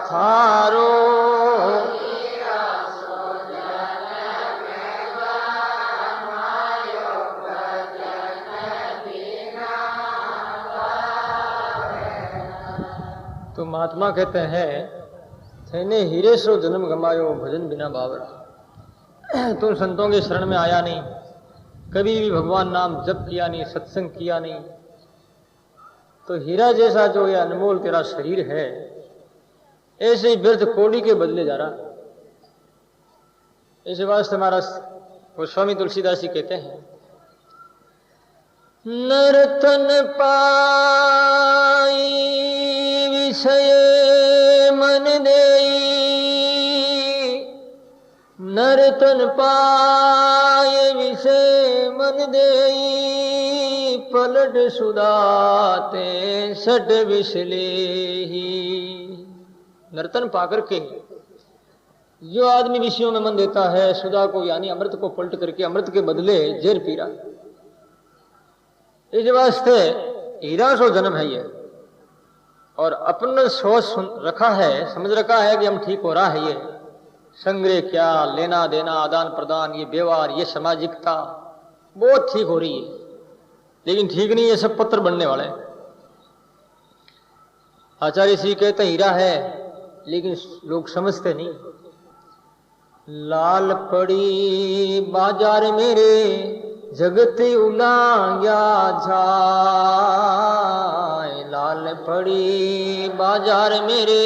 थारो, तो महात्मा कहते हैं थेने हीरे सो जन्म गमायो, भजन बिना बावरा। तुम संतों के शरण में आया नहीं, कभी भी भगवान नाम जप किया नहीं, सत्संग किया नहीं, तो हीरा जैसा जो ये अनमोल तेरा शरीर है, ऐसे ही व्यर्थ कोड़ी के बदले जा रहा। ऐसे वास्ते हमारा गोस्वामी तुलसीदास जी कहते हैं, नर्तन पाई विषय मन देई, नर्तन पाय विषय मन देई, पलट सुदाते सट विसले ही। नर्तन पाकर के जो आदमी विषयों में मन देता है, सुधा को यानी अमृत को पलट करके अमृत के बदले जहर पी रहा। इस वास्ते हीरा सो जन्म है ये, और अपना सोच रखा है, समझ रखा है कि हम ठीक हो रहा है, ये संग्रह क्या लेना देना आदान प्रदान, ये व्यवहार, ये सामाजिकता बहुत ठीक हो रही है, लेकिन ठीक नहीं, ये सब पत्थर बनने वाले हैं। आचार्य श्री कहते हीरा है, लेकिन लोग समझते नहीं। लाल पड़ी बाजार मेरे, जगत उलांग्या जाए, लाल पड़ी बाजार मेरे,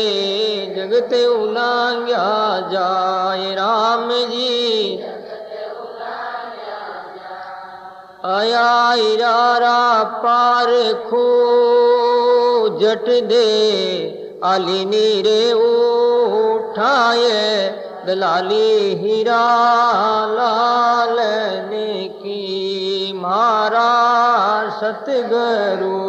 जगत उलांग्या जाए। राम जी आया इरारा पार खो, जट दे आलिनी रे उठाए, दलाली हीरा लाल ने की मारा सतगुरु।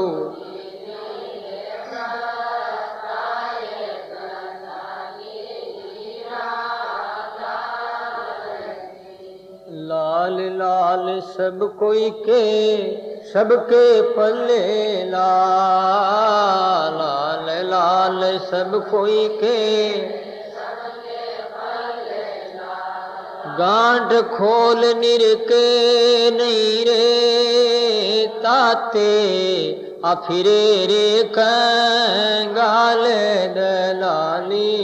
लाल लाल सब कोई के, सबके पल्ले लाल, लाल लाल सब कोई के, गांठ खोल निरके नहीं रे ताते, आ फिरे रे कंगाल दलाली।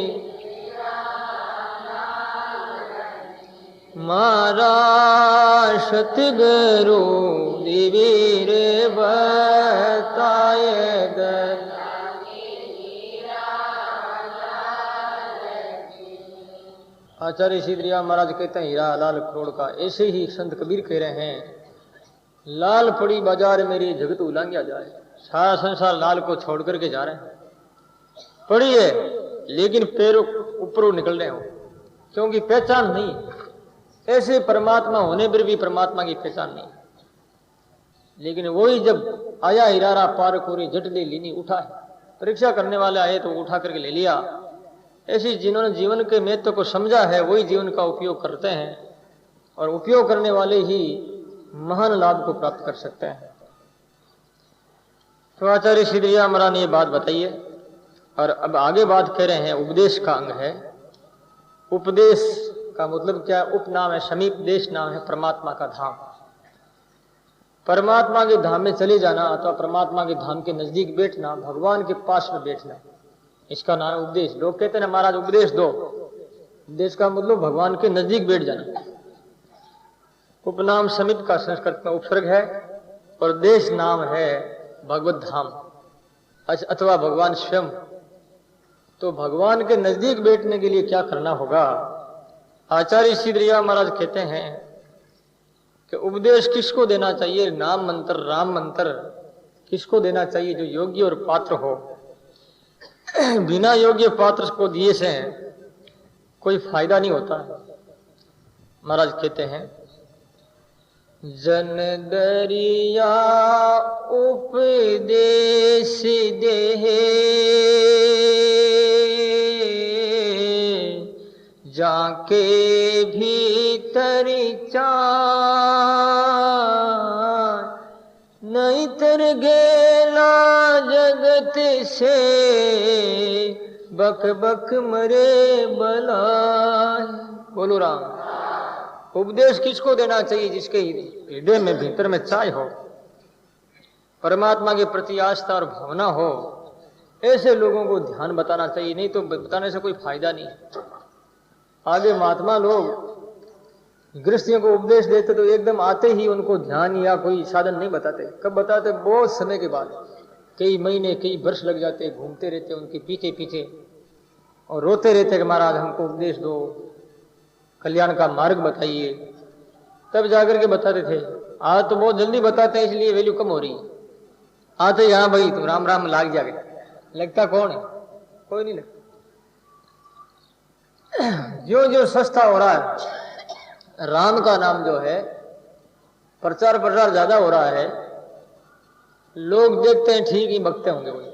मारा सतगुरु देवी रे बताए दल। आचार्य सिद्धरिया महाराज कहते हैं हीरा लाल करोड़ का। ऐसे ही संत कबीर कह रहे हैं, लाल पड़ी बाजार मेरी जगत उलांघ्या जाए। सारा संसार लाल को छोड़ करके जा रहे हैं, पड़ी है लेकिन पैरों ऊपर निकल रहे हो, क्योंकि पहचान नहीं। ऐसे परमात्मा होने पर भी परमात्मा की पहचान नहीं। लेकिन वही जब आया हिरारा पार कोरी जट ले लीनी उठा है। परीक्षा करने वाले आए तो उठा करके ले लिया, ऐसी जिन्होंने जीवन के महत्व को समझा है वही जीवन का उपयोग करते हैं, और उपयोग करने वाले ही महान लाभ को प्राप्त कर सकते हैं। तो आचार्य श्रीधरिया महाराज ने ये बात बताई है, और अब आगे बात कह रहे हैं उपदेश का अंग है। उपदेश का मतलब क्या? उपनाम है, समीप देश नाम है परमात्मा का धाम। परमात्मा के धाम में चले जाना अथवा परमात्मा के धाम के नजदीक बैठना, भगवान के पास में बैठना, इसका नाम है उपदेश। लोग कहते हैं महाराज उपदेश दो। उपदेश का मतलब भगवान के नजदीक बैठ जाना। उपनाम समीप का संस्कृत में उपसर्ग है, और देश नाम है भगवत धाम अथवा भगवान स्वयं। तो भगवान के नजदीक बैठने के लिए क्या करना होगा? आचार्य श्रीधरिया महाराज कहते हैं कि उपदेश किसको देना चाहिए? नाम मंत्र, राम मंत्र किसको देना चाहिए? जो योग्य और पात्र हो। बिना योग्य पात्र को दिए से कोई फायदा नहीं होता। महाराज कहते हैं जन दरिया उपदेश देहे, जाके भीतर चार, नहीं तर गेला जगत से, बक बक मरे बलाय। बोलो राम। उपदेश किसको देना चाहिए? जिसके हृदय में भीतर में चाह हो, परमात्मा के प्रति आस्था और भावना हो, ऐसे लोगों को ध्यान बताना चाहिए। नहीं तो बताने से कोई फायदा नहीं। आगे महात्मा लोग गृहस्थियों को उपदेश देते तो एकदम आते ही उनको ध्यान या कोई साधन नहीं बताते। कब बताते? बहुत समय के बाद, कई महीने कई वर्ष लग जाते, घूमते रहते उनके पीछे पीछे और रोते रहते कि महाराज हमको उपदेश दो, कल्याण का मार्ग बताइए। तब जाकर के बताते थे। आज तो बहुत जल्दी बताते हैं, इसलिए वैल्यू कम हो रही है। आते यहाँ भाई तुम राम राम लाग जाएगा। लगता कौन है? कोई नहीं लगता। जो जो सस्ता हो रहा है, राम का नाम जो है प्रचार प्रसार ज्यादा हो रहा है, लोग देखते हैं ठीक ही बकते होंगे वही,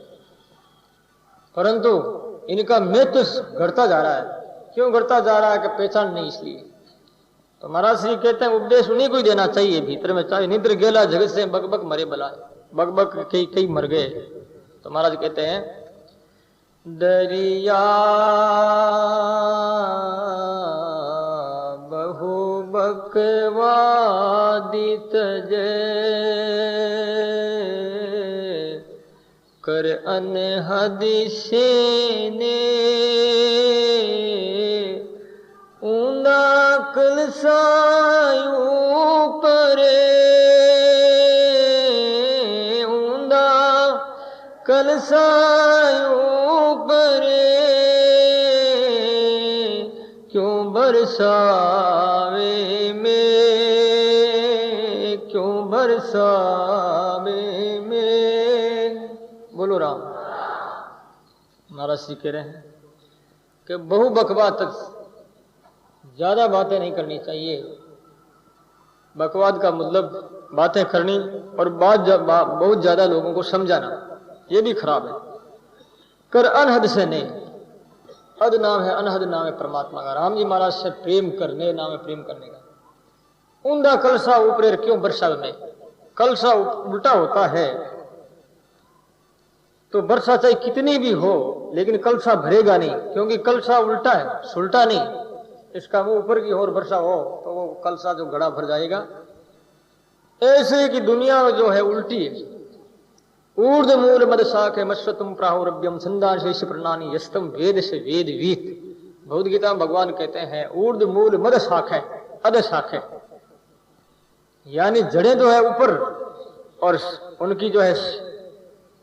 परंतु इनका महत्व घटता जा रहा है। क्यों घटता जा रहा है? कि पहचान नहीं इसलिए। तो महाराज श्री कहते हैं उपदेश उन्हीं को ही देना चाहिए भीतर में चाहिए। निद्र गेला जगत से, बक बक मरे बला, बक बक कई कई मर गए। तो महाराज कहते हैं दरिया बहु बकवादित जय, कर अनहद से ने, ऊंदा कलसायू परे, ऊंदा कलसायू परे, क्यों बरसावे में, क्यों बरसावे में। बोलो राम। महाराज जी कह रहे हैं कि बहु बकवा तक ज्यादा बातें नहीं करनी चाहिए। बकवाद का मतलब बातें करनी और बहुत ज्यादा लोगों को समझाना, ये भी खराब है। कर अनहद से नहीं, अद नाम है, अनहद नाम है परमात्मा का। राम जी महाराज से प्रेम करने नाम है प्रेम करने का। ऊंदा कलसा ऊपर क्यों वर्षा में, कलसा उल्टा होता है तो वर्षा चाहे कितनी भी हो लेकिन कलसा भरेगा नहीं, क्योंकि कलसा उल्टा है, सुलटा नहीं। इसका मुंह ऊपर की ओर वर्षा हो तो वो कलसा जो घड़ा भर जाएगा। ऐसे कि दुनिया जो है उल्टी है। ऊर्ध मूल मद शाख है मत्स्वतुम प्राहुरभ्यम छंदा शेष प्रणानी यस्तम वेद से वेद वीत। भगवद गीता में भगवान कहते हैं ऊर्ध मूल मद शाख है, अध शाख है, यानी जड़ें जो है ऊपर और उनकी जो है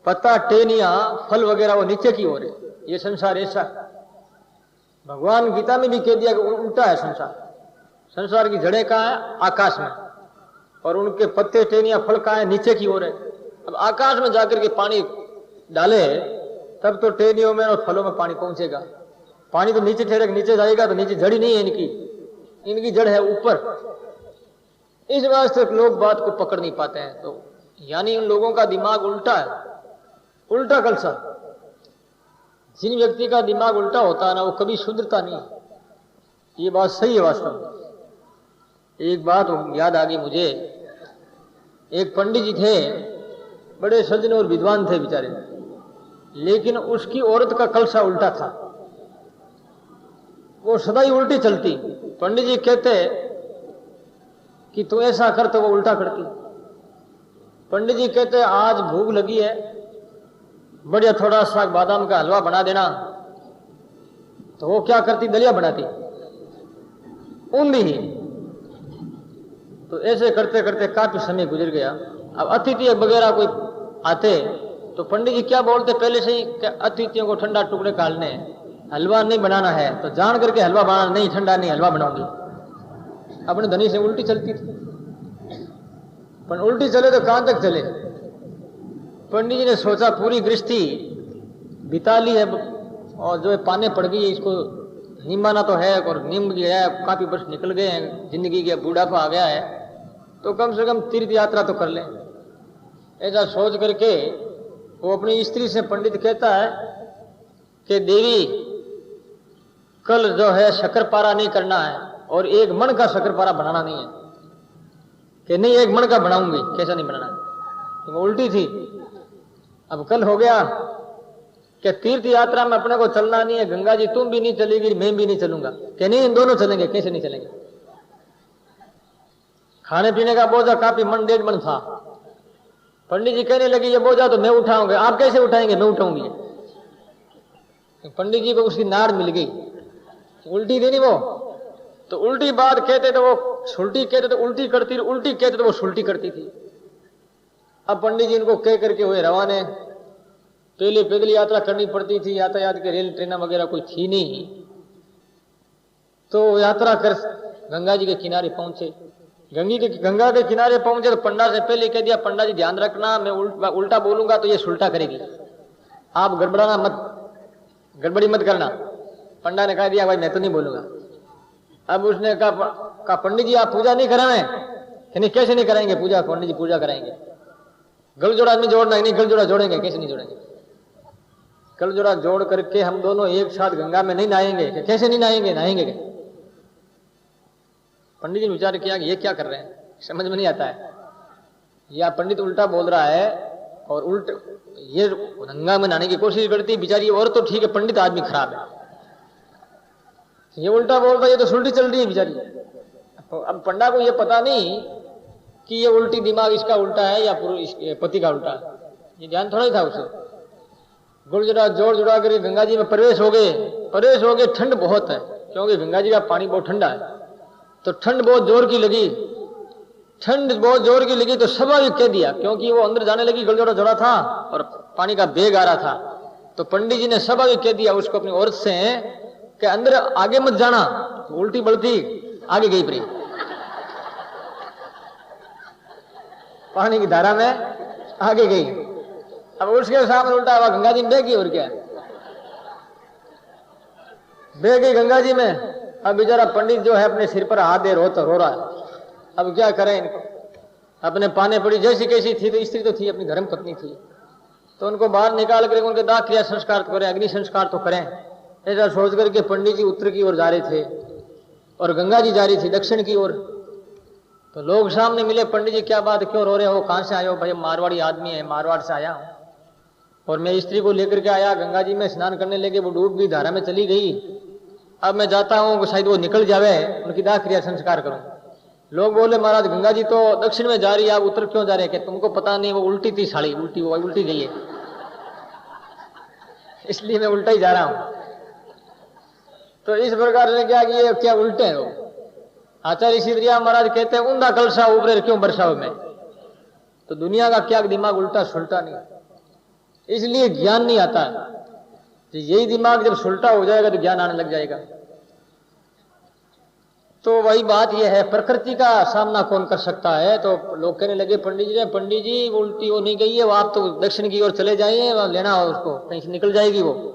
पत्ता टेनिया फल वगैरह वो नीचे की ओर है। ये संसार ऐसा है। भगवान गीता में भी कह दिया कि उल्टा है संसार। संसार की जड़ें कहाँ है? आकाश में, और उनके पत्ते टेनिया फल कहाँ है? नीचे की ओर है। अब आकाश में जाकर के पानी डाले तब तो टेनियों में और फलों में पानी पहुंचेगा। पानी तो नीचे ठहरेगा, नीचे जाएगा तो नीचे जड़ी नहीं है इनकी, इनकी जड़ है ऊपर। इस वास्ते लोग बात को पकड़ नहीं पाते हैं। तो यानी उन लोगों का दिमाग उल्टा है, उल्टा कलसा। जिन व्यक्ति का दिमाग उल्टा होता है ना, वो कभी सुधरता नहीं। ये बात सही है वास्तव में। एक बात याद आ गई मुझे। एक पंडित जी थे, बड़े सज्जन और विद्वान थे बेचारे, लेकिन उसकी औरत का कलशा उल्टा था। वो सदा ही उल्टी चलती। पंडित जी कहते कि तू ऐसा कर, तो वो उल्टा करती। पंडित जी कहते आज भूख लगी है, बढ़िया थोड़ा सा बादाम का हलवा बना देना, तो वो क्या करती, दलिया बनाती, ऊंधी ही। तो ऐसे करते करते काफी समय गुजर गया। अब अतिथि वगैरह कोई आते तो पंडित जी क्या बोलते पहले से ही, अतिथियों को ठंडा टुकड़े काटने, हलवा नहीं बनाना है, तो जान करके हलवा बनाना नहीं, ठंडा नहीं हलवा बनाऊंगी। अपने धनी से उल्टी चलती थी। पर उल्टी चले तो कहां तक चले। पंडित जी ने सोचा पूरी गृहस्थी बिता ली है और जो पाने पड़ गई है, इसको निमाना तो है और निम गया है, काफी वर्ष निकल गए हैं, जिंदगी के बूढ़ापा आ गया है, तो कम से कम तीर्थ यात्रा तो कर लें। ऐसा सोच करके वो अपनी स्त्री से पंडित कहता है कि देवी कल जो है शक्करपारा नहीं करना है और एक मन का शक्करपारा बनाना नहीं है। कि नहीं, एक मन का बनाऊंगी, कैसा नहीं बनाना। तो वो उल्टी थी। अब कल हो गया कि तीर्थ यात्रा में अपने को चलना नहीं है, गंगा जी तुम भी नहीं चलेगी, मैं भी नहीं चलूंगा। कि नहीं, इन दोनों चलेंगे, कैसे नहीं चलेंगे। खाने पीने का बोझा काफी मन 1.5 मन था। पंडित जी कहने लगे ये बोझा तो मैं उठाऊंगा। आप कैसे उठाएंगे, मैं उठाऊंगी। पंडित जी को उसकी नाड़ मिल गई। उल्टी थी नहीं वो, तो उल्टी बात कहते तो वो सुल्टी कहते तो उल्टी करती, उल्टी कहते तो वो सुल्टी करती थी। अब पंडित जी इनको कह करके हुए रवाने। पहले पैदल यात्रा करनी पड़ती थी, यातायात के रेल ट्रेन वगैरह कोई थी नहीं। तो यात्रा कर गंगा जी के किनारे पहुंचे। गंगा के किनारे पहुंचे तो पंडा से पहले कह दिया, पंडा जी ध्यान रखना, मैं उल्टा बोलूंगा तो ये सुल्टा करेगी, आप गड़बड़ाना मत, गड़बड़ी मत करना। पंडा ने कह दिया भाई मैं तो नहीं बोलूंगा। अब उसने कहा पंडित जी आप पूजा नहीं कराएं। नहीं, कैसे नहीं कराएंगे पूजा, पंडित जी पूजा कराएंगे। गल जोड़ा आदमी जोड़ना नहीं, गल जोड़ा जोड़ेंगे, कैसे नहीं जोड़ेंगे। गल जोड़ा जोड़ करके हम दोनों एक साथ गंगा में नहीं नहाएंगे। कैसे नहीं नहाएंगे, नहाएंगे। पंडित जी ने विचार किया कि ये क्या कर रहे हैं, समझ में नहीं आता है। या पंडित उल्टा बोल रहा है और उल्ट ये गंगा में नहाने की कोशिश करती बेचारी, और तो ठीक है, पंडित आदमी खराब है। ये उल्टा बोल रहा है, ये तो सुल्टी चल रही है बेचारी। अब पंडा को ये पता नहीं कि ये उल्टी दिमाग इसका उल्टा है या पति का उल्टा है, ये ध्यान थोड़ा ही था उसे। गुड़ जरा जोड़ जुड़ा कर गंगा जी में प्रवेश हो गए। ठंड बहुत है क्योंकि गंगा जी का पानी बहुत ठंडा है, तो ठंड बहुत जोर की लगी तो स्वाभाविक कह दिया, क्योंकि वो अंदर जाने लगी, गलजोड़ा जोड़ा था और पानी का बेग आ रहा था। तो पंडित जी ने स्वाभाविक कह दिया उसको अपनी औरत से कि अंदर आगे मत जाना। उल्टी बढ़ती आगे गई प्री, पानी की धारा में आगे गई। अब उसके सामने उल्टा हुआ, गंगा जी में बह गई, और क्या बह गई गंगा जी में। अब बेचारा पंडित जो है अपने सिर पर हाथ दे रो रहा है। अब क्या करें इनको, अपने पाने पड़ी। जैसी कैसी थी तो स्त्री तो थी, अपनी धर्म पत्नी थी, तो उनको बाहर निकाल कर उनके दाह क्रिया संस्कार तो करें, अग्नि संस्कार तो करें। ऐसा सोच करके पंडित जी उत्तर की ओर जा रहे थे और गंगा जी जा रही थी दक्षिण की ओर। तो लोग सामने मिले, पंडित जी क्या बात, क्यों रो रहे हो, कहां से आए हो। भाई मारवाड़ी आदमी है, मारवाड़ से आया हूं और मैं स्त्री को लेकर के आया। गंगा जी में स्नान करने लगे, वो डूब गई, धारा में चली गई। अब मैं जाता हूँ शायद वो निकल जावे, उनकी दाह क्रिया संस्कार करूं। लोग बोले महाराज गंगा जी तो दक्षिण में जा रही है, आप उत्तर क्यों जा रहे हैं। कि तुमको पता नहीं, वो उल्टी थी साड़ी, उल्टी गई है, इसलिए मैं उल्टा ही जा रहा हूं। तो इस प्रकार से क्या कि ये क्या उल्टे हैं लोग। आचार्य सिद्धरिया महाराज कहते हैं ऊंधा कलसा ऊपरे क्यों बरसाओ में। तो दुनिया का क्या दिमाग उल्टा सुलटा नहीं, इसलिए ज्ञान नहीं आता है। तो यही दिमाग जब सुलटा हो जाएगा तो ज्ञान आने लग जाएगा। तो वही बात यह है, प्रकृति का सामना कौन कर सकता है। तो लोग कहने लगे पंडित जी उल्टी वो नहीं गई है, वो आप तो दक्षिण की ओर चले जाइए, वहां लेना हो उसको, कहीं से निकल जाएगी, वो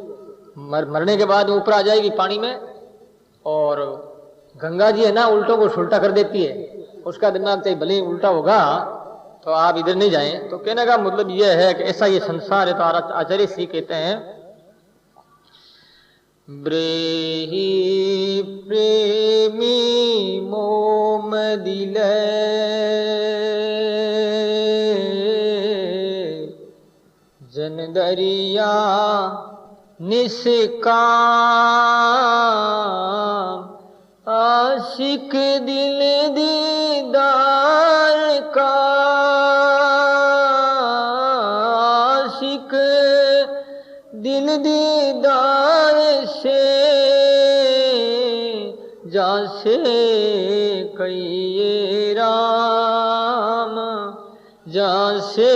मरने के बाद ऊपर आ जाएगी पानी में। और गंगा जी है ना, उल्टों को सुलटा कर देती है, उसका दिमाग चाहे भले उल्टा होगा तो आप इधर नहीं जाएं। तो कहने का मतलब यह है कि ऐसा ये संसार है। तो आचार्य श्री कहते हैं ब्रेही प्रेमी मोम दिले जन दरिया निष्काम आशिक दिल दीदार का आशिक दिल दीदार से जासे कहिए राम जासे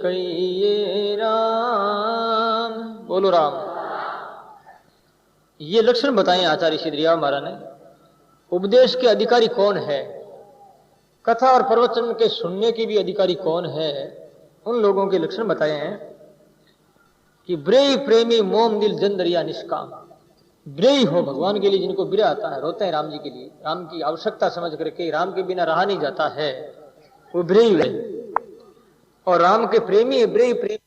कहिए राम। बोलो राम। ये लक्षण बताए आचार्य श्री दरिया महाराज ने। उपदेश के अधिकारी कौन है, कथा और प्रवचन के सुनने के भी अधिकारी कौन है, उन लोगों के लक्षण बताए हैं कि ब्रेई प्रेमी मोम दिल जन दरिया निष्काम। ब्रेई हो भगवान के लिए, जिनको बिरह आता है, रोते हैं राम जी के लिए, राम की आवश्यकता समझ करके, राम के बिना रहा नहीं जाता है, वो ब्रेई है। और राम के प्रेमी है, ब्रेई प्रेमी